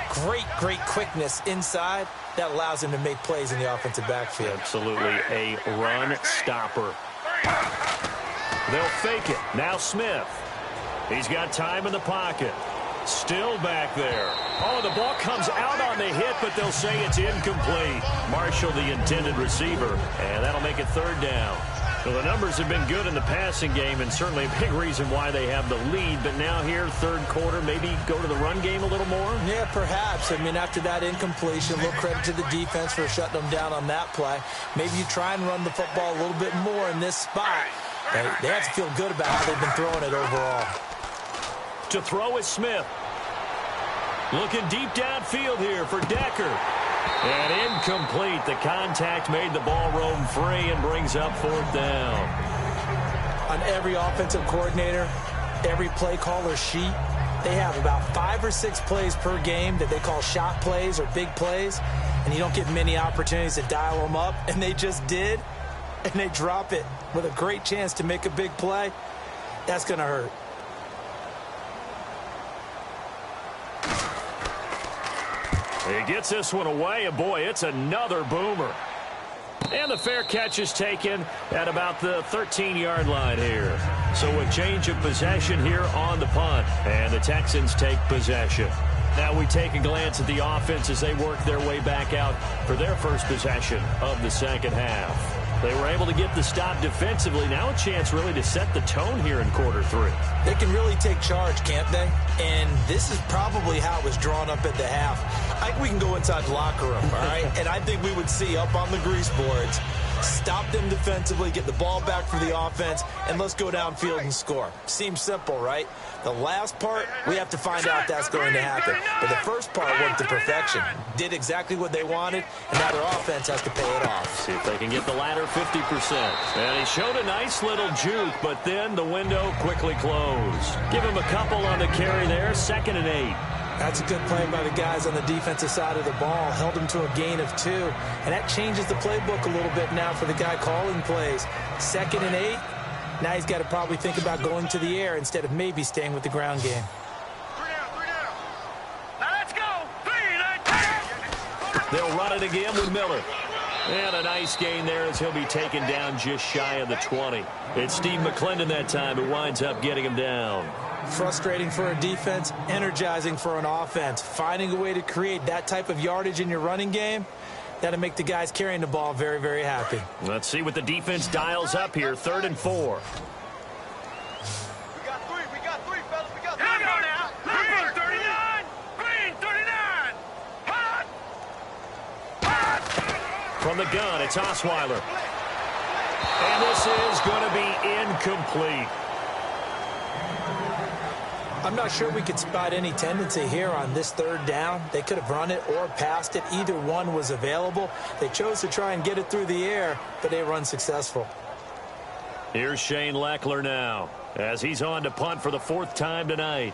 great quickness inside. That allows him to make plays in the offensive backfield. Absolutely a run stopper. They'll fake it. Now Smith. He's got time in the pocket. Still back there. Oh, the ball comes out on the hit, but they'll say it's incomplete. Marshall, the intended receiver, and that'll make it third down. So the numbers have been good in the passing game, and certainly a big reason why they have the lead. But now here, third quarter, maybe go to the run game a little more? Yeah, perhaps. I mean, after that incompletion, a little credit to the defense for shutting them down on that play. Maybe you try and run the football a little bit more in this spot. They have to feel good about how they've been throwing it overall. To throw is Smith. Looking deep downfield here for Decker. And incomplete. The contact made the ball roam free and brings up fourth down. On every offensive coordinator, every play caller sheet, they have about 5 or 6 plays per game that they call shot plays or big plays, and you don't get many opportunities to dial them up, and they just did, and they drop it with a great chance to make a big play. That's going to hurt. He gets this one away, and boy, it's another boomer. And the fair catch is taken at about the 13-yard line here. So a change of possession here on the punt, and the Texans take possession. Now we take a glance at the offense as they work their way back out for their first possession of the second half. They were able to get the stop defensively. Now a chance really to set the tone here in quarter three. They can really take charge, can't they? And this is probably how it was drawn up at the half. I think we can go inside the locker room, all right? And I think we would see up on the grease boards, stop them defensively, get the ball back for the offense, and let's go downfield and score. Seems simple, right? The last part, we have to find out that's going to happen. But the first part worked to perfection. Did exactly what they wanted, and now their offense has to pay it off. See if they can get the latter 50%. And he showed a nice little juke, but then the window quickly closed. Give him a couple on the carry there, 2nd and 8. That's a good play by the guys on the defensive side of the ball. Held them to a gain of 2. And that changes the playbook a little bit now for the guy calling plays. 2nd and 8. Now he's got to probably think about going to the air instead of maybe staying with the ground game. 3 down. Now let's go. 3 They'll run it again with Miller. And a nice gain there as he'll be taken down just shy of the 20. It's Steve McClendon that time who winds up getting him down. Frustrating for a defense, energizing for an offense. Finding a way to create that type of yardage in your running game, that'll make the guys carrying the ball very, very happy. Let's see what the defense dials up here. 3rd and 4. We got 3, fellas. We got 3. Here we go now. Green 39. Green 39. Hot. From the gun, it's Osweiler. And this is going to be incomplete. I'm not sure we could spot any tendency here on this 3rd down. They could have run it or passed it. Either one was available. They chose to try and get it through the air, but they were unsuccessful. Here's Shane Leckler now as he's on to punt for the 4th time tonight.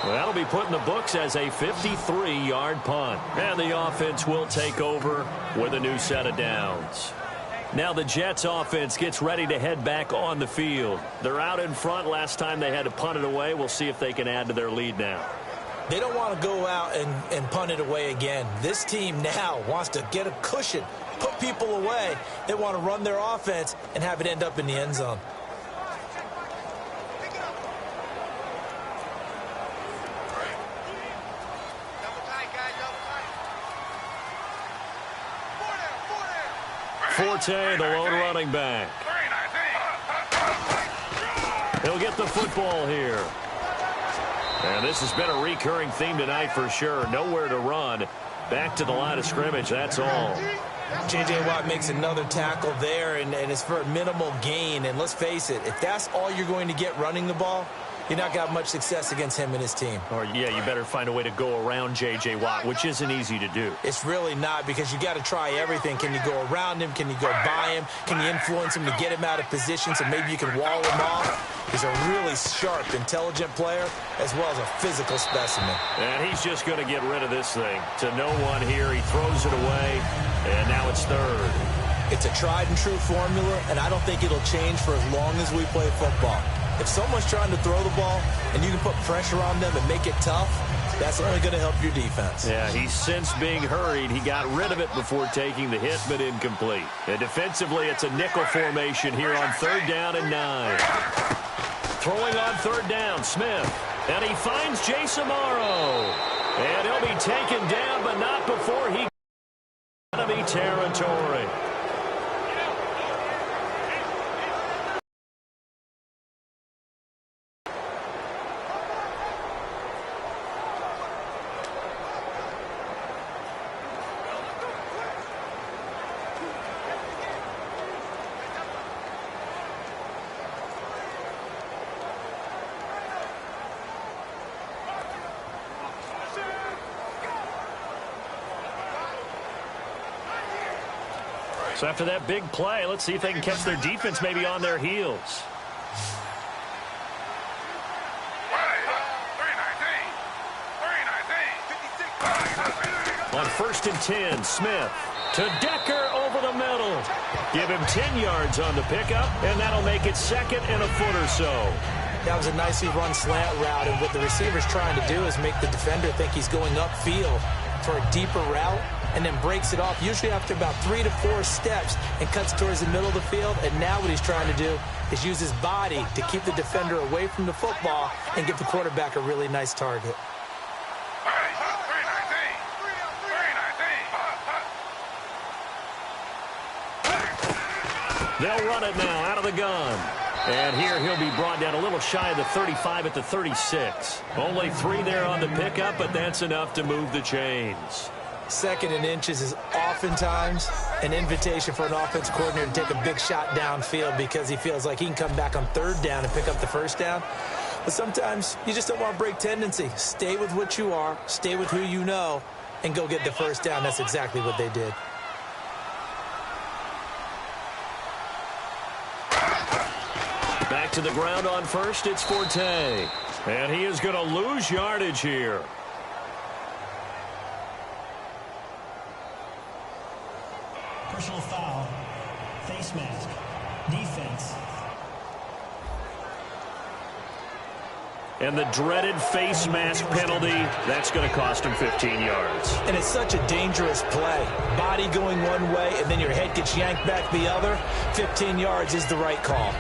Well, that'll be put in the books as a 53-yard punt. And the offense will take over with a new set of downs. Now the Jets offense gets ready to head back on the field. They're out in front. Last time they had to punt it away. We'll see if they can add to their lead now. They don't want to go out and punt it away again. This team now wants to get a cushion, put people away. They want to run their offense and have it end up in the end zone. Forte, the lone running back. He'll get the football here. And this has been a recurring theme tonight for sure. Nowhere to run. Back to the line of scrimmage, that's all. J.J. Watt makes another tackle there, and it's for a minimal gain. And let's face it, if that's all you're going to get running the ball, you're not got much success against him and his team. Or, yeah, you better find a way to go around J.J. Watt, which isn't easy to do. It's really not, because you got to try everything. Can you go around him? Can you go by him? Can you influence him to get him out of position so maybe you can wall him off? He's a really sharp, intelligent player, as well as a physical specimen. And he's just going to get rid of this thing. To no one here, he throws it away, and now it's 3rd. It's a tried-and-true formula, and I don't think it'll change for as long as we play football. If someone's trying to throw the ball and you can put pressure on them and make it tough, that's only going to help your defense. Yeah, he's since being hurried. He got rid of it before taking the hit, but incomplete. And defensively, it's a nickel formation here on 3rd down and 9. Throwing on 3rd down, Smith. And he finds Jason Morrow. And he'll be taken down, but not before he enemy territory. So after that big play, let's see if they can catch their defense maybe on their heels. On 1st and 10, Smith to Decker over the middle. Give him 10 yards on the pickup, and that'll make it 2nd and a foot or so. That was a nicely run slant route, and what the receiver's trying to do is make the defender think he's going upfield. for a deeper route and then breaks it off, usually after about 3 to 4 steps, and cuts towards the middle of the field. And now what he's trying to do is use his body to keep the defender away from the football and give the quarterback a really nice target. They'll run it now out of the gun. And here he'll be brought down a little shy of the 35 at the 36. Only 3 there on the pickup, but that's enough to move the chains. 2nd and inches is oftentimes an invitation for an offensive coordinator to take a big shot downfield because he feels like he can come back on 3rd down and pick up the 1st down. But sometimes you just don't want to break tendency. Stay with what you are, stay with who you know, and go get the 1st down. That's exactly what they did. Back to the ground on 1st, it's Forte. And he is going to lose yardage here. Personal foul. Face mask. Defense. And the dreaded face mask penalty, that's going to cost him 15 yards. And it's such a dangerous play. Body going one way, and then your head gets yanked back the other. 15 yards is the right call.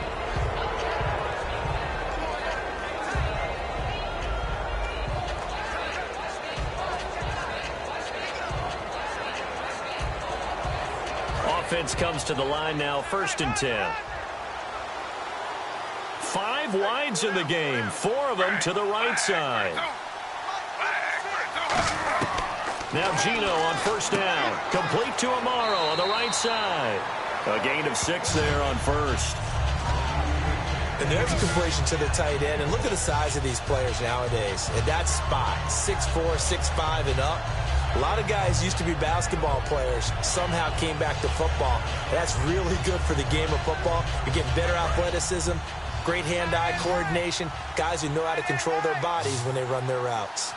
Offense comes to the line now, 1st and 10. 5 wides in the game, 4 of them to the right side. Now Gino on 1st down, complete to Amaro on the right side. A gain of 6 there on 1st. And there's a completion to the tight end. And look at the size of these players nowadays. At that spot, 6'4", 6'5", and up. A lot of guys used to be basketball players, somehow came back to football. That's really good for the game of football. You're getting better athleticism, great hand-eye coordination, guys who know how to control their bodies when they run their routes.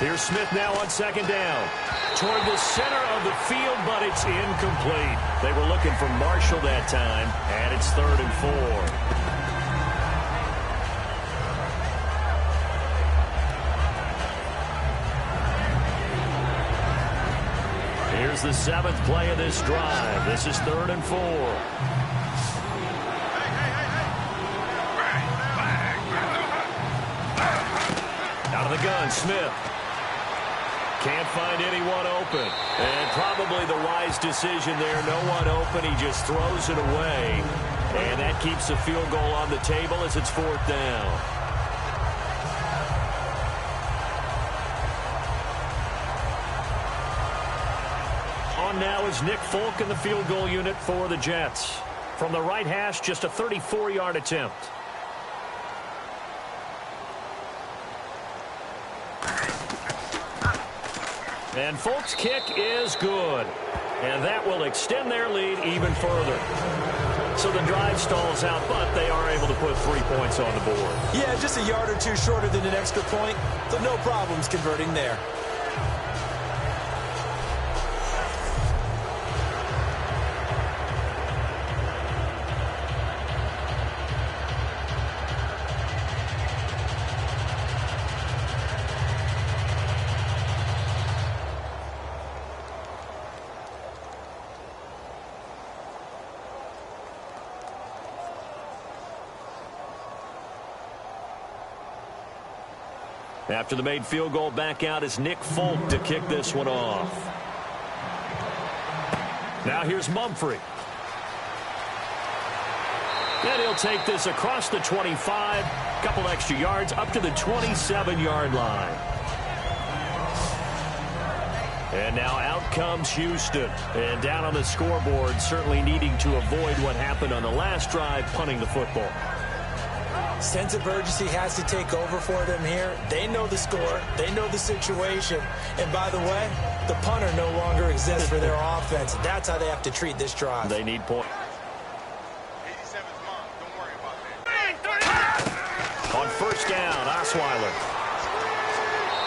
Here's Smith now on 2nd down. Toward the center of the field, but it's incomplete. They were looking for Marshall that time, and it's 3rd and 4. Here's the 7th play of this drive. This is 3rd and 4. Out of the gun, Smith. Can't find anyone open. And probably the wise decision there. No one open. He just throws it away. And that keeps the field goal on the table as it's 4th down. On now is Nick Folk in the field goal unit for the Jets. From the right hash, just a 34-yard attempt. And Folk's kick is good. And that will extend their lead even further. So the drive stalls out, but they are able to put 3 points on the board. Yeah, just a yard or 2 shorter than an extra point, so no problems converting there. After the made field goal, back out is Nick Folk to kick this one off. Now here's Mumphrey. And he'll take this across the 25, couple extra yards up to the 27-yard line. And now out comes Houston. And down on the scoreboard, certainly needing to avoid what happened on the last drive, punting the football. Sense of urgency has to take over for them here. They know the score. They know the situation. And by the way, the punter no longer exists for their offense. That's how they have to treat this drive. They need points. 87's mom. Don't worry about that. On 1st down, Osweiler.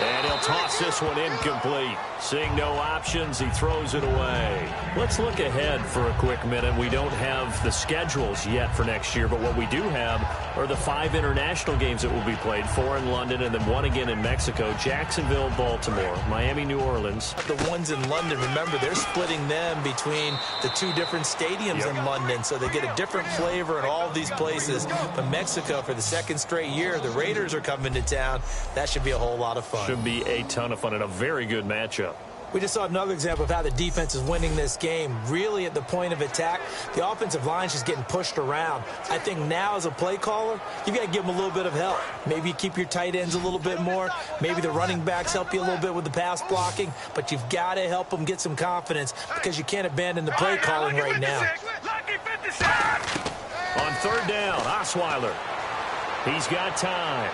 And he'll toss this one incomplete. Seeing no options, he throws it away. Let's look ahead for a quick minute. We don't have the schedules yet for next year, but what we do have or the 5 international games that will be played, 4 in London and then 1 again in Mexico, Jacksonville, Baltimore, Miami, New Orleans. The ones in London, remember, they're splitting them between the 2 different stadiums in London, so they get a different flavor in all of these places. But Mexico, for the 2nd straight year, the Raiders are coming to town. That should be a whole lot of fun. Should be a ton of fun and a very good matchup. We just saw another example of how the defense is winning this game. Really at the point of attack, the offensive line is just getting pushed around. I think now as a play caller, you've got to give them a little bit of help. Maybe you keep your tight ends a little bit more. Maybe the running backs help you a little bit with the pass blocking. But you've got to help them get some confidence because you can't abandon the play calling right now. On 3rd down, Osweiler. He's got time.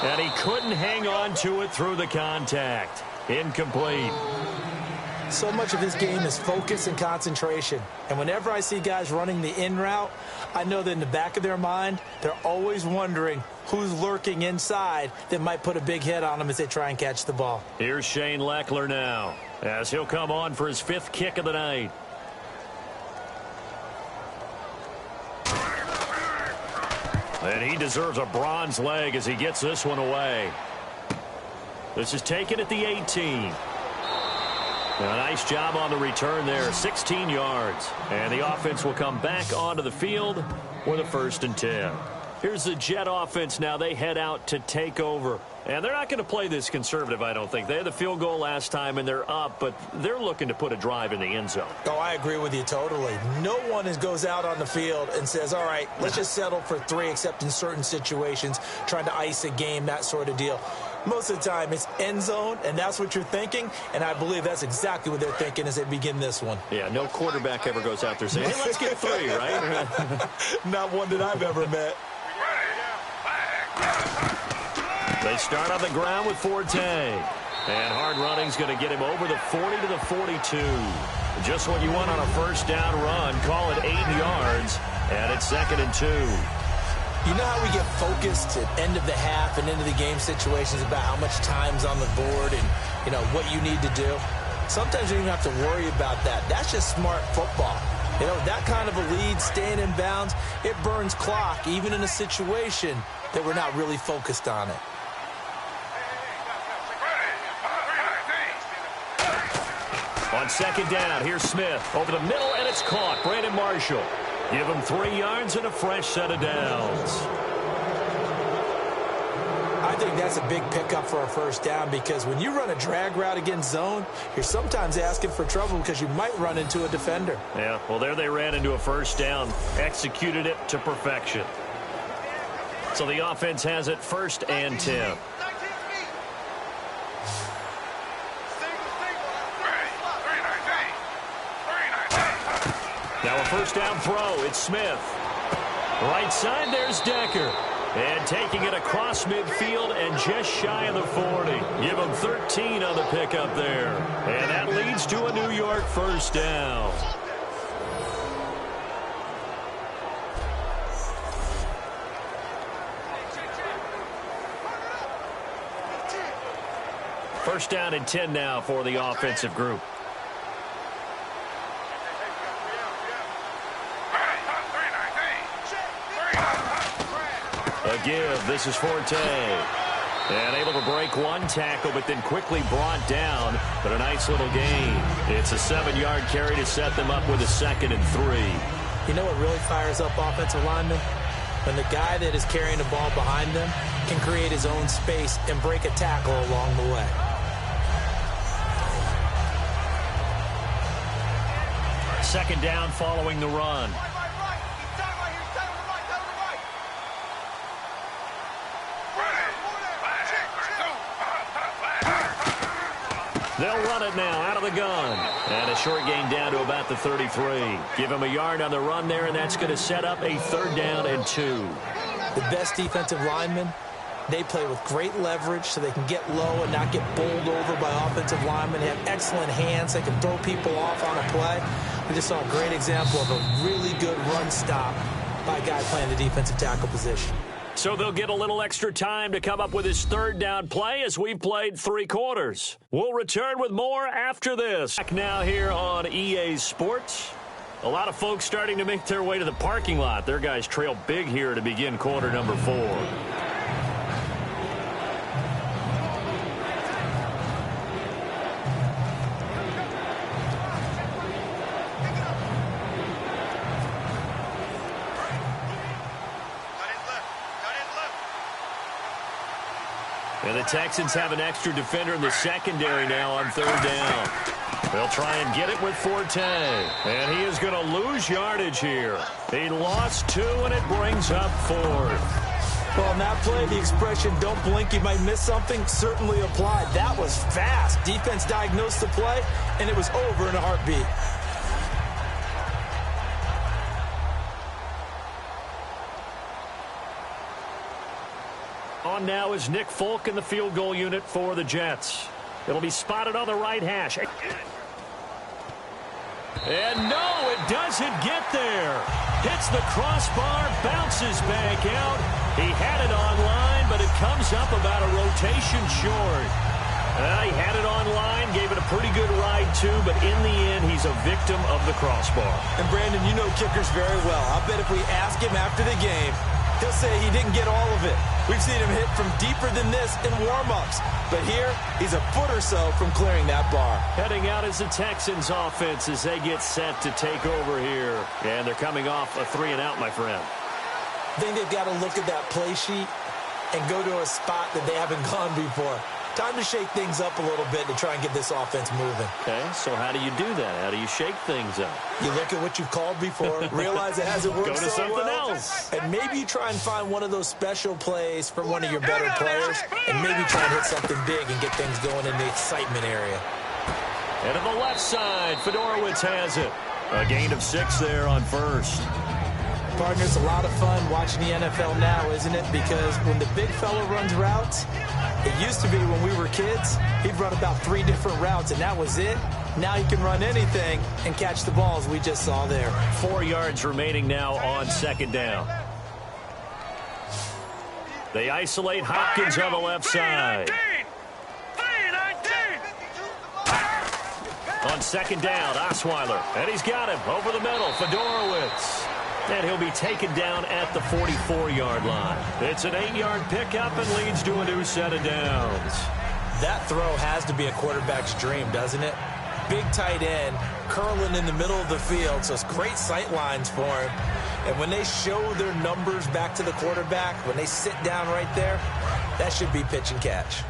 And he couldn't hang on to it through the contact. Incomplete. So much of this game is focus and concentration. And whenever I see guys running the in route, I know that in the back of their mind, they're always wondering who's lurking inside that might put a big hit on them as they try and catch the ball. Here's Shane Leckler now, as he'll come on for his 5th kick of the night. And he deserves a bronze leg as he gets this one away. This is taken at the 18. A nice job on the return there, 16 yards. And the offense will come back onto the field with a 1st and 10. Here's the Jet offense now. They head out to take over. And they're not going to play this conservative, I don't think. They had the field goal last time, and they're up, but they're looking to put a drive in the end zone. Oh, I agree with you totally. No one goes out on the field and says, all right, let's just settle for 3, except in certain situations, trying to ice a game, that sort of deal. Most of the time, it's end zone, and that's what you're thinking, and I believe that's exactly what they're thinking as they begin this one. Yeah, no quarterback ever goes out there saying, hey, let's get 3, right? Not one that I've ever met. They start on the ground with Forte. And hard running's going to get him over the 40 to the 42. Just what you want on a 1st down run. Call it 8 yards. And it's 2nd and 2. You know how we get focused at end of the half and into the game situations about how much time's on the board and, you know, what you need to do? Sometimes you don't even have to worry about that. That's just smart football. You know, that kind of a lead, staying in bounds, it burns clock, even in a situation that we're not really focused on it. On 2nd down, here's Smith. Over the middle, and it's caught. Brandon Marshall. Give him 3 yards and a fresh set of downs. I think that's a big pickup for a 1st down because when you run a drag route against zone, you're sometimes asking for trouble because you might run into a defender. Yeah, well, there they ran into a 1st down. Executed it to perfection. So the offense has it 1st and 10. Now a 1st down throw. It's Smith. Right side, there's Decker. And taking it across midfield and just shy of the 40. Give him 13 on the pickup there. And that leads to a New York 1st down. First down and 10 now for the offensive group. A give. This is Forte. And able to break one tackle, but then quickly brought down. But a nice little gain. It's a 7-yard carry to set them up with a 2nd and 3. You know what really fires up offensive linemen? When the guy that is carrying the ball behind them can create his own space and break a tackle along the way. Second down following the run. They'll run it now out of the gun. And a short gain down to about the 33. Give him a yard on the run there, and that's going to set up a 3rd down and 2. The best defensive linemen, they play with great leverage so they can get low and not get bowled over by offensive linemen. They have excellent hands. They can throw people off on a play. We just saw a great example of a really good run stop by a guy playing the defensive tackle position. So they'll get a little extra time to come up with his 3rd down play as we've played 3 quarters. We'll return with more after this. Back now here on EA Sports. A lot of folks starting to make their way to the parking lot. Their guys trail big here to begin quarter number 4. And the Texans have an extra defender in the secondary now on 3rd down. They'll try and get it with Forte. And he is going to lose yardage here. He lost 2, and it brings up 4th. Well, on that play, the expression, don't blink, you might miss something, certainly applied. That was fast. Defense diagnosed the play, and it was over in a heartbeat. On now is Nick Folk in the field goal unit for the Jets. It'll be spotted on the right hash. And no, it doesn't get there. Hits the crossbar, bounces back out. He had it online, but it comes up about a rotation short. He had it online, gave it a pretty good ride too, but in the end, he's a victim of the crossbar. And Brandon, you know kickers very well. I'll bet if we ask him after the game, he'll say he didn't get all of it. We've seen him hit from deeper than this in warm-ups. But here, he's a foot or so from clearing that bar. Heading out is the Texans offense as they get set to take over here. And they're coming off a 3-and-out, my friend. I think they've got to look at that play sheet and go to a spot that they haven't gone before. Time to shake things up a little bit to try and get this offense moving. Okay, so how do you do that? How do you shake things up? You look at what you've called before, realize it hasn't worked Go to something well, else. and maybe you try and find one of those special plays from one of your better players, and maybe try and hit something big and get things going in the excitement area. And to the left side, Fedorowicz has it. A gain of 6 there on 1st. Partner, it's a lot of fun watching the NFL now, isn't it? Because when the big fella runs routes, it used to be when we were kids, he'd run about 3 different routes, and that was it. Now he can run anything and catch the balls we just saw there. 4 yards remaining now on 2nd down. They isolate Hopkins on the left side. 3-19. On 2nd down, Osweiler. And he's got him over the middle, Fedorowicz. And he'll be taken down at the 44-yard line. It's an 8-yard pickup and leads to a new set of downs. That throw has to be a quarterback's dream, doesn't it? Big tight end, curling in the middle of the field, so it's great sight lines for him. And when they show their numbers back to the quarterback, when they sit down right there, that should be pitch and catch.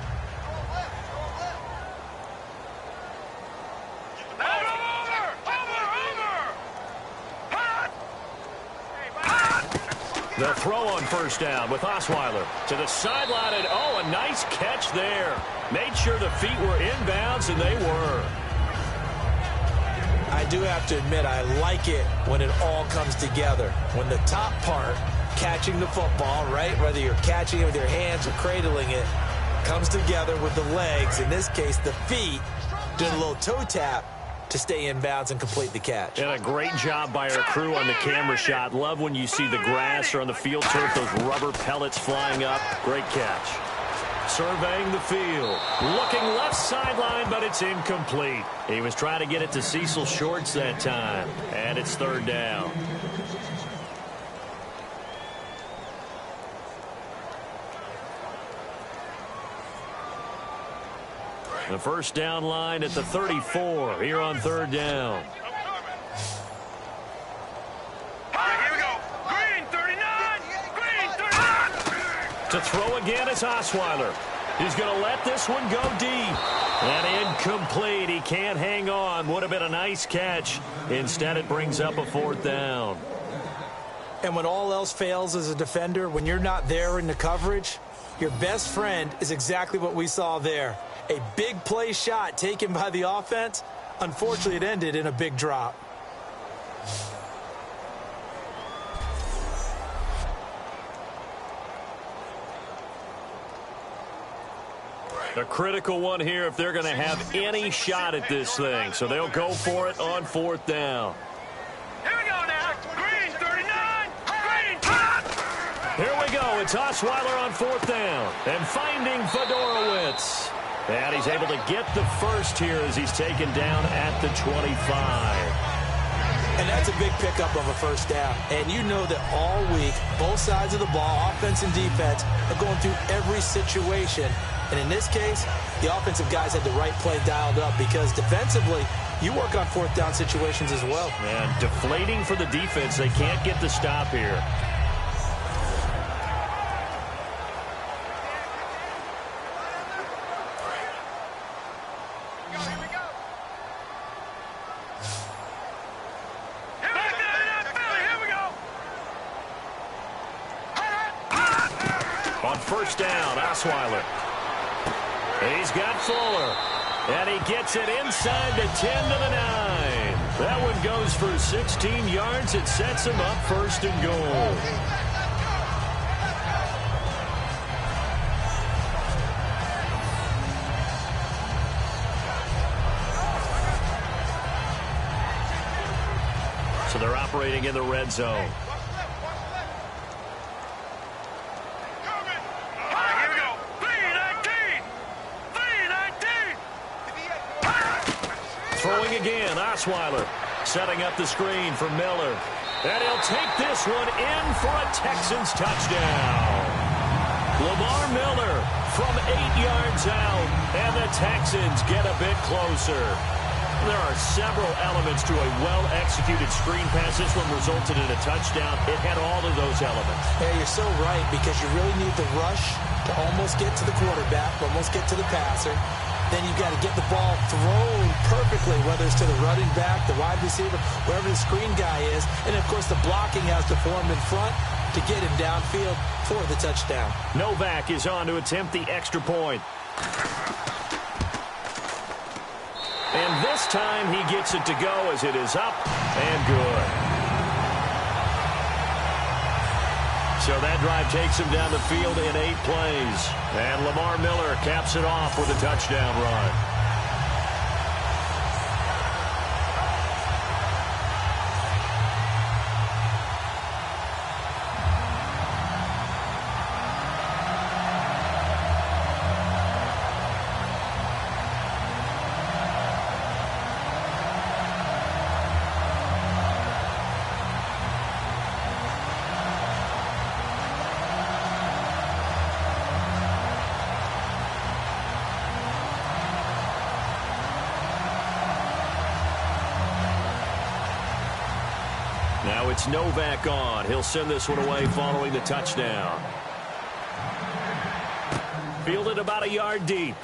The throw on 1st down with Osweiler to the sideline, and oh, a nice catch there. Made sure the feet were inbounds, and they were. I do have to admit, I like it when it all comes together. When the top part, catching the football, right, whether you're catching it with your hands or cradling it, comes together with the legs. In this case, the feet, did a little toe tap to stay in bounds and complete the catch. And a great job by our crew on the camera shot. Love when you see the grass or on the field turf, those rubber pellets flying up. Great catch. Surveying the field. Looking left sideline, but it's incomplete. He was trying to get it to Cecil Shorts that time. And it's 3rd down. The 1st down line at the 34 here on 3rd down. Here we go. Green 39. Green 39. To throw again is Osweiler. He's going to let this one go deep. And incomplete. He can't hang on. Would have been a nice catch. Instead, it brings up a 4th down. And when all else fails as a defender, when you're not there in the coverage, your best friend is exactly what we saw there. A big play shot taken by the offense. Unfortunately, it ended in a big drop. A critical one here if they're going to have any shot at this thing. So they'll go for it on 4th down. Here we go now. Green 39. Green 39. Here we go. It's Osweiler on 4th down. And finding Fedorowicz. And he's able to get the first here as he's taken down at the 25. And that's a big pickup of a first down. And you know that all week, both sides of the ball, offense and defense, are going through every situation. And in this case, the offensive guys had the right play dialed up because defensively, you work on fourth down situations as well. And deflating for the defense. They can't get the stop here. On first down, Osweiler. He's got Fuller. And he gets it inside the 10 to the 9. That one goes for 16 yards. It sets him up first and goal. So they're operating in the red zone. Throwing again, Osweiler setting up the screen for Miller. And he'll take this one in for a Texans touchdown. Lamar Miller from 8 yards out, and the Texans get a bit closer. There are several elements to a well-executed screen pass. This one resulted in a touchdown. It had all of those elements. Yeah, you're so right because you really need the rush to almost get to the quarterback, almost get to the passer. Then you've got to get the ball thrown perfectly, whether it's to the running back, the wide receiver, wherever the screen guy is. And, of course, the blocking has to form in front to get him downfield for the touchdown. Novak is on to attempt the extra point. And this time he gets it to go as it is up and good. So that drive takes him down the field in 8 plays. And Lamar Miller caps it off with a touchdown run. Now it's Novak on. He'll send this one away following the touchdown. Fielded about a yard deep.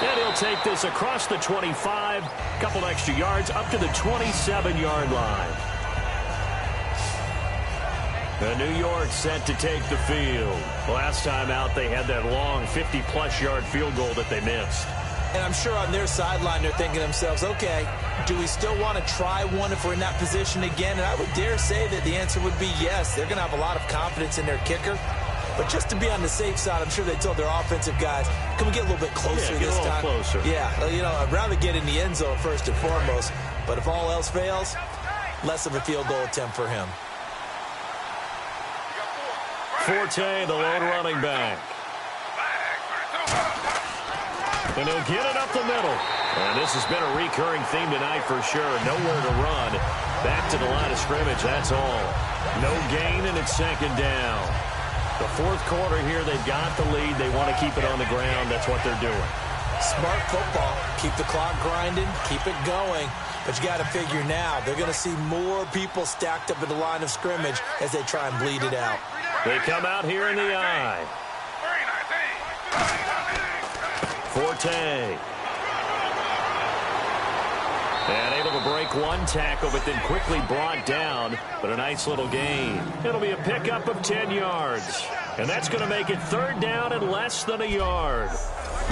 And he'll take this across the 25. Couple extra yards up to the 27-yard line. The New York set to take the field. Last time out, they had that long 50-plus yard field goal that they missed. And I'm sure on their sideline they're thinking to themselves, okay, do we still want to try one if we're in that position again? And I would dare say that the answer would be yes. They're going to have a lot of confidence in their kicker. But just to be on the safe side, I'm sure they told their offensive guys, can we get a little bit closer this time? Closer. Yeah, you know, I'd rather get in the end zone first and foremost. But if all else fails, less of a field goal attempt for him. Forte, the lone running back. And he'll get it up the middle. And this has been a recurring theme tonight for sure. Nowhere to run. Back to the line of scrimmage, that's all. No gain, and it's second down. The fourth quarter here, they've got the lead. They want to keep it on the ground. That's what they're doing. Smart football. Keep the clock grinding. Keep it going. But you got to figure now, they're going to see more people stacked up at the line of scrimmage as they try and bleed it out. They come out here in the eye. Forte. And able to break one tackle, but then quickly brought down. But a nice little gain. It'll be a pickup of 10 yards. And that's going to make it third down and less than a yard.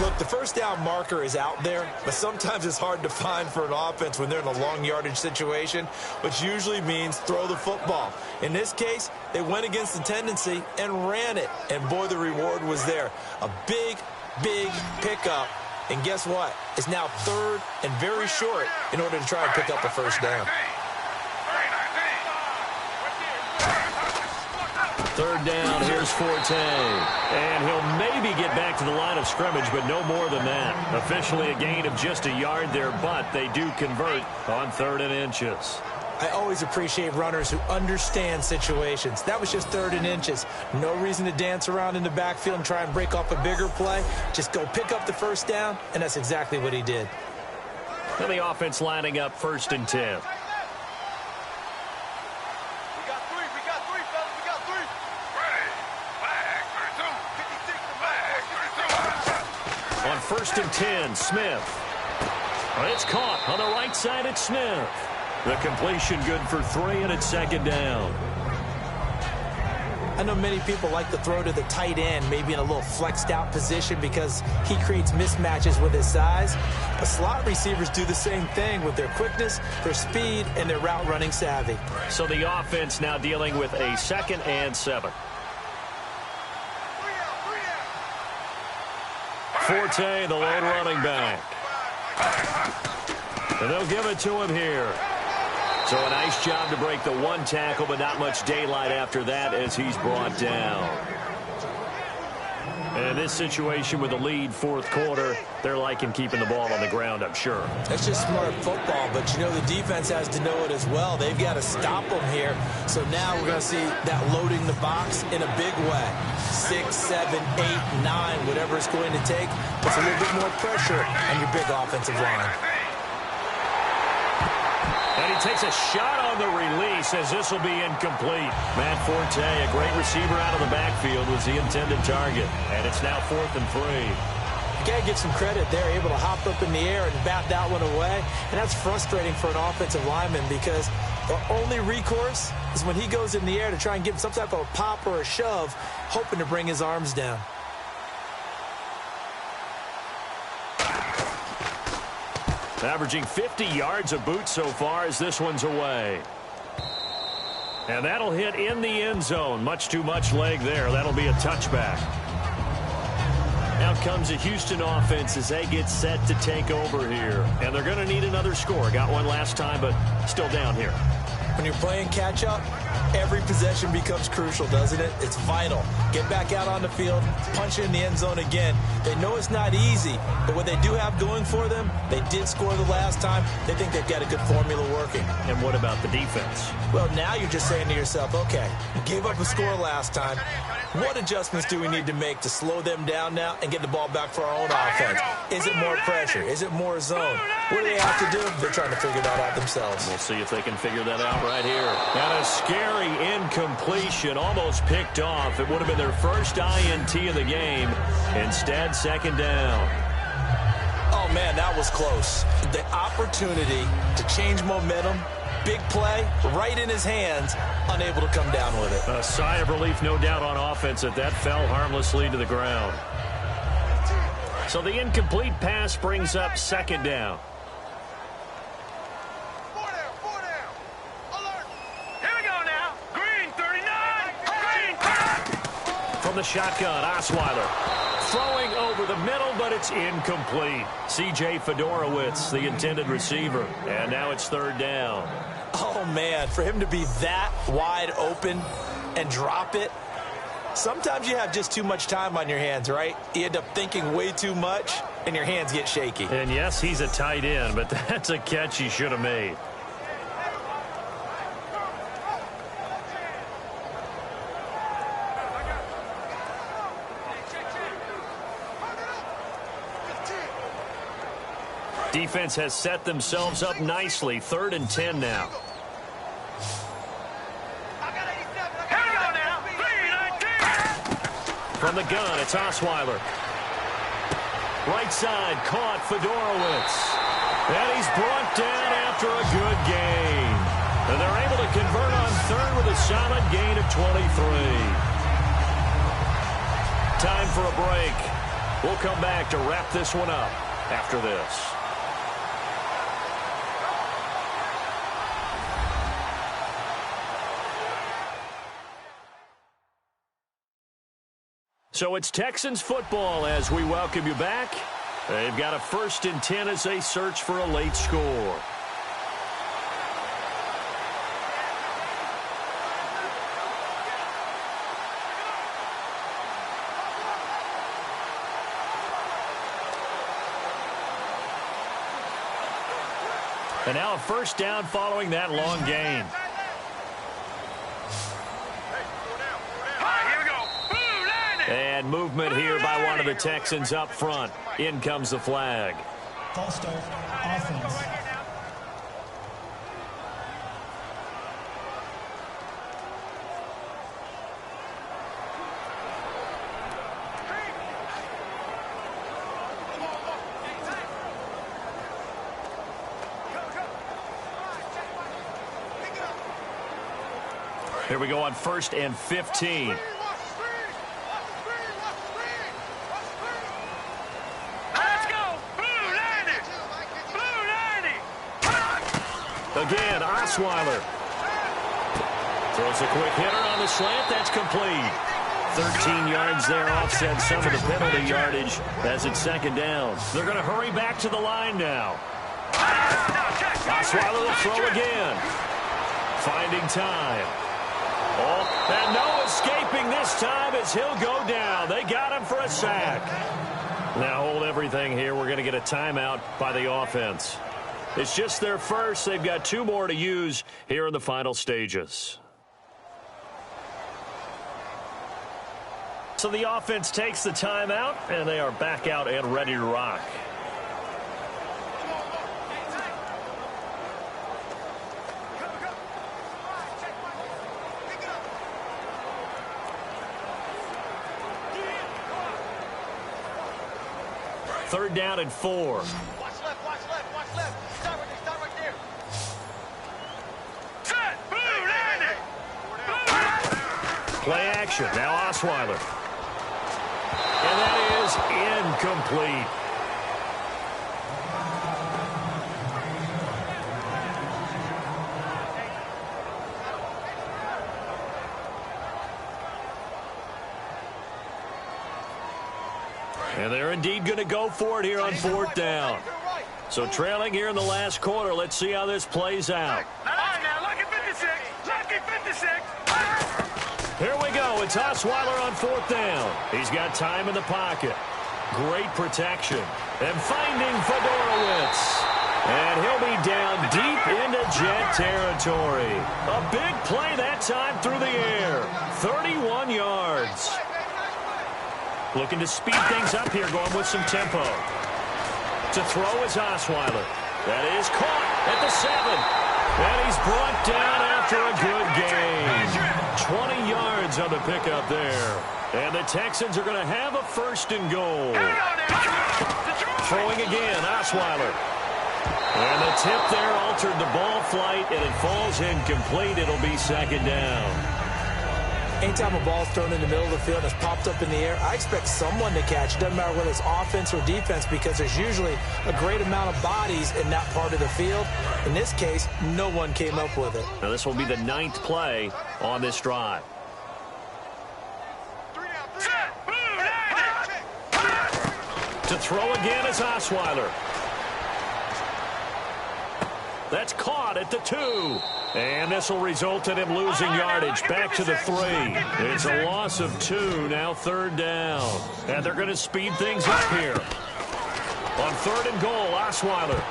Look, the first down marker is out there, but sometimes it's hard to find for an offense when they're in a long yardage situation, which usually means throw the football. In this case, they went against the tendency and ran it. And boy, the reward was there. A big pickup. And guess what? It's now third and very short in order to try and pick up a first down. Third down, here's Forte. And he'll maybe get back back to the line of scrimmage, but no more than that. Officially a gain of just a yard there, but they do convert on 3rd and inches. I always appreciate runners who understand situations. That was just 3rd and inches. No reason to dance around in the backfield and try and break off a bigger play. Just go pick up the first down, and that's exactly what he did. And the offense lining up 1st and 10. On 1st and 10, Smith. It's caught on the right side. It's Smith. The completion good for 3, and it's 2nd down. I know many people like to throw to the tight end, maybe in a little flexed out position because he creates mismatches with his size. But slot receivers do the same thing with their quickness, their speed, and their route running savvy. So the offense now dealing with a 2nd and 7. Forte, the lone running back. And they'll give it to him here. So a nice job to break the 1 tackle, but not much daylight after that as he's brought down. And this situation with the lead 4th quarter, they're liking keeping the ball on the ground, I'm sure. That's just smart football, but you know the defense has to know it as well. They've got to stop them here. So now we're going to see that loading the box in a big way. 6, 7, 8, 9, whatever it's going to take. Puts a little bit more pressure on your big offensive line. And he takes a shot on the release as this will be incomplete. Matt Forte, a great receiver out of the backfield, was the intended target. And it's now 4th and 3. You got to give some credit. They're able to hop up in the air and bat that one away. And that's frustrating for an offensive lineman because the only recourse is when he goes in the air to try and give him some type of a pop or a shove, hoping to bring his arms down. Averaging 50 yards a boot so far as this one's away. And that'll hit in the end zone. Much too much leg there. That'll be a touchback. Out comes the Houston offense as they get set to take over here. And they're going to need another score. Got one last time, but still down here. When you're playing catch-up, every possession becomes crucial, doesn't it? It's vital. Get back out on the field, punch in the end zone again. They know it's not easy, but what they do have going for them, they did score the last time. They think they've got a good formula working. And what about the defense? Well, now you're just saying to yourself, okay, we gave up a score last time. What adjustments do we need to make to slow them down now and get the ball back for our own offense? Is it more pressure? Is it more zone? What do they have to do? They're trying to figure that out themselves. We'll see if they can figure that out right here. And a scary incompletion, almost picked off. It would have been their first INT of the game. Instead, 2nd down. Oh, man, that was close. The opportunity to change momentum, big play, right in his hands, unable to come down with it. A sigh of relief, no doubt, on offense that fell harmlessly to the ground. So the incomplete pass brings up 2nd down. From the shotgun, Osweiler throwing over the middle, but it's incomplete. C.J. Fedorowicz, the intended receiver, and now it's 3rd down. Oh, man, for him to be that wide open and drop it, sometimes you have just too much time on your hands, right? You end up thinking way too much, and your hands get shaky. And, yes, he's a tight end, but that's a catch he should have made. Defense has set themselves up nicely. 3rd and 10 now. From the gun, it's Osweiler. Right side, caught Fedorowicz. And he's brought down after a good gain. And they're able to convert on 3rd with a solid gain of 23. Time for a break. We'll come back to wrap this one up after this. So it's Texans football as we welcome you back. They've got a 1st and 10 as they search for a late score. And now a first down following that long gain. And movement here by one of the Texans up front. In comes the flag. False start, offense. Here we go on 1st and 15. Let's go! Blue 90! Blue 90! Again, Osweiler. Throws a quick hitter on the slant. That's complete. 13 yards there, offset some of the penalty yardage as it's 2nd down. They're going to hurry back to the line now. Osweiler will throw again. Finding time. Oh, and no escaping this time as he'll go down. They got him for a sack. Now hold everything here. We're going to get a timeout by the offense. It's just their first. They've got 2 more to use here in the final stages. So the offense takes the timeout, and they are back out and ready to rock. Third down and 4. Watch left, watch left, watch left. Stop right there. Set! Blue 90! Play action. Now Osweiler. And that is incomplete. And they're indeed going to go for it here on 4th down. So trailing here in the last quarter. Let's see how this plays out. Now, lucky 56. Lucky 56. Here we go. It's Osweiler on 4th down. He's got time in the pocket. Great protection. And finding Fedorowicz. And he'll be down deep into Jet territory. A big play that time through the air. 31 yards. Looking to speed things up here, going with some tempo. To throw is Osweiler. That is caught at the 7. And he's brought down after a good gain. 20 yards on the pickup there. And the Texans are going to have a 1st and goal. Throwing again, Osweiler. And the tip there altered the ball flight, and it falls incomplete. It'll be 2nd down. Anytime a ball's thrown in the middle of the field and it's popped up in the air, I expect someone to catch. It doesn't matter whether it's offense or defense, because there's usually a great amount of bodies in that part of the field. In this case, no one came up with it. Now this will be the 9th play on this drive. To throw again is Osweiler. That's caught at the 2. And this will result in him losing yardage back to the 3. It's a loss of 2, now 3rd down. And they're going to speed things up here. On 3rd and goal, Osweiler.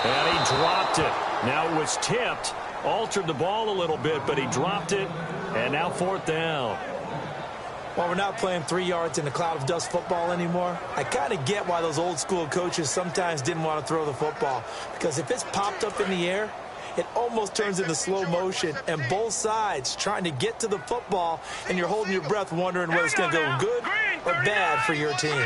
And he dropped it. Now it was tipped, altered the ball a little bit, but he dropped it. And now 4th down. While we're not playing 3 yards in a cloud of dust football anymore, I kind of get why those old school coaches sometimes didn't want to throw the football. Because if it's popped up in the air, it almost turns into slow motion, and both sides trying to get to the football, and you're holding your breath wondering whether it's going to go good or bad for your team.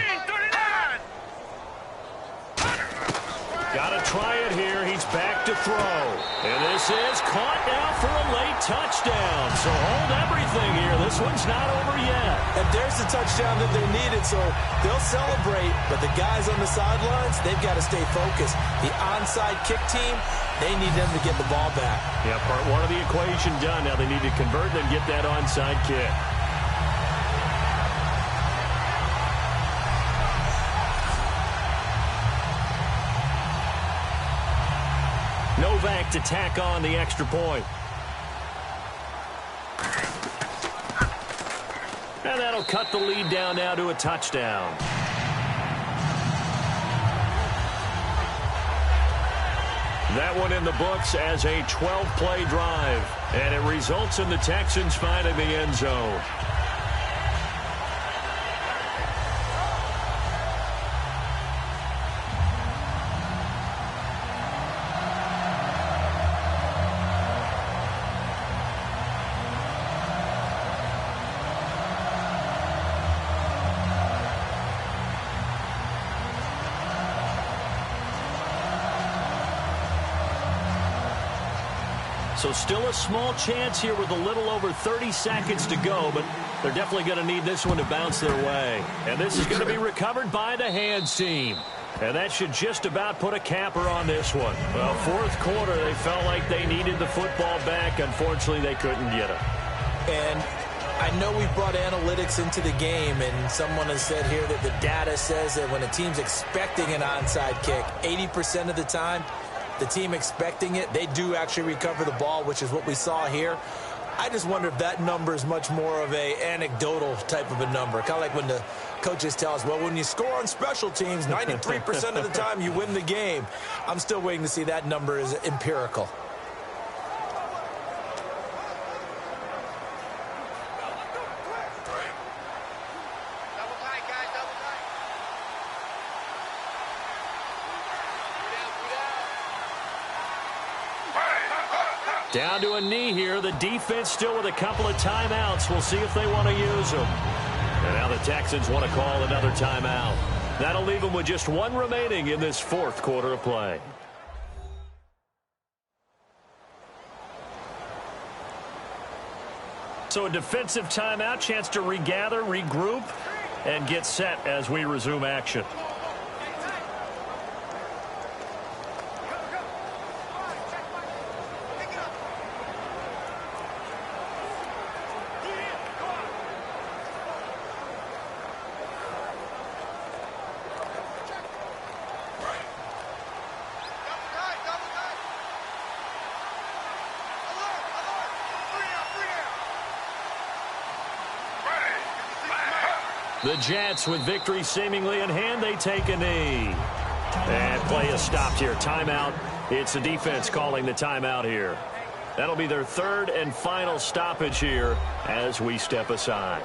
Got to try it here. He's back to throw. And this is caught now for a late touchdown. So hold everything here. This one's not over yet. And there's the touchdown that they needed, so they'll celebrate. But the guys on the sidelines, they've got to stay focused. The onside kick team, they need them to get the ball back. Yeah, part 1 of the equation done. Now they need to convert and get that onside kick. Novak to tack on the extra point. And that'll cut the lead down now to a touchdown. That one in the books as a 12-play drive, and it results in the Texans finding the end zone. So still a small chance here with a little over 30 seconds to go, but they're definitely going to need this one to bounce their way. And this is going to be recovered by the hands team. And that should just about put a capper on this one. Well, fourth quarter, they felt like they needed the football back. Unfortunately, they couldn't get it. And I know we brought analytics into the game, and someone has said here that the data says that when a team's expecting an onside kick, 80% of the time, the team expecting it, they do actually recover the ball, which is what we saw here. I just wonder if that number is much more of a anecdotal type of a number. Kind of like when the coaches tell us, well, when you score on special teams, 93% of the time you win the game. I'm still waiting to see that number is empirical. Down to a knee here. The defense still with a couple of timeouts. We'll see if they want to use them. And now the Texans want to call another timeout. That'll leave them with just one remaining in this fourth quarter of play. So a defensive timeout, chance to regather, regroup, and get set as we resume action. The Jets, with victory seemingly in hand, they take a knee. And play is stopped here. Timeout. It's the defense calling the timeout here. That'll be their third and final stoppage here as we step aside.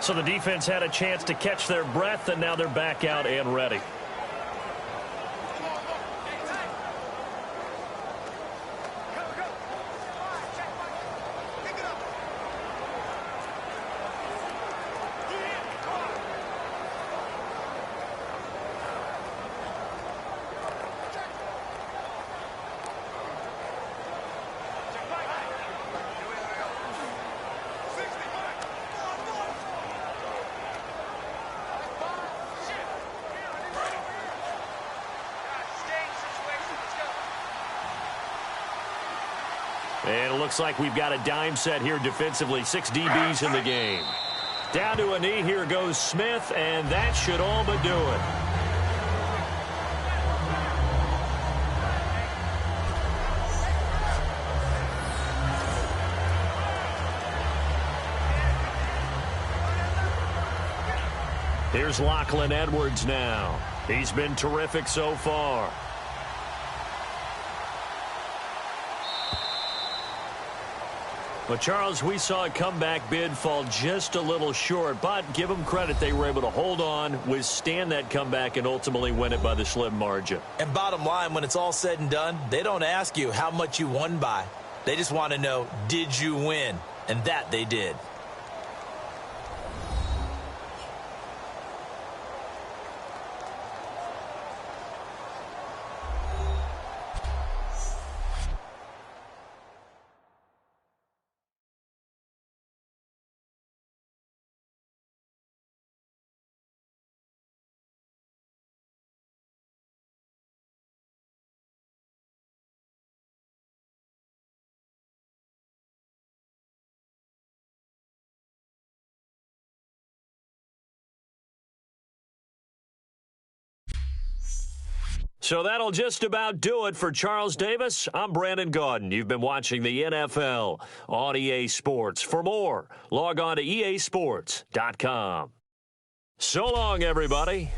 So the defense had a chance to catch their breath, and now they're back out and ready. And it looks like we've got a dime set here defensively. 6 DBs in the game. Down to a knee. Here goes Smith, and that should all but do it. Here's Lachlan Edwards now. He's been terrific so far. But, Charles, we saw a comeback bid fall just a little short, but give them credit. They were able to hold on, withstand that comeback, and ultimately win it by the slim margin. And bottom line, when it's all said and done, they don't ask you how much you won by. They just want to know, did you win? And that they did. So that'll just about do it for Charles Davis. I'm Brandon Gaudin. You've been watching the NFL on EA Sports. For more, log on to easports.com. So long, everybody.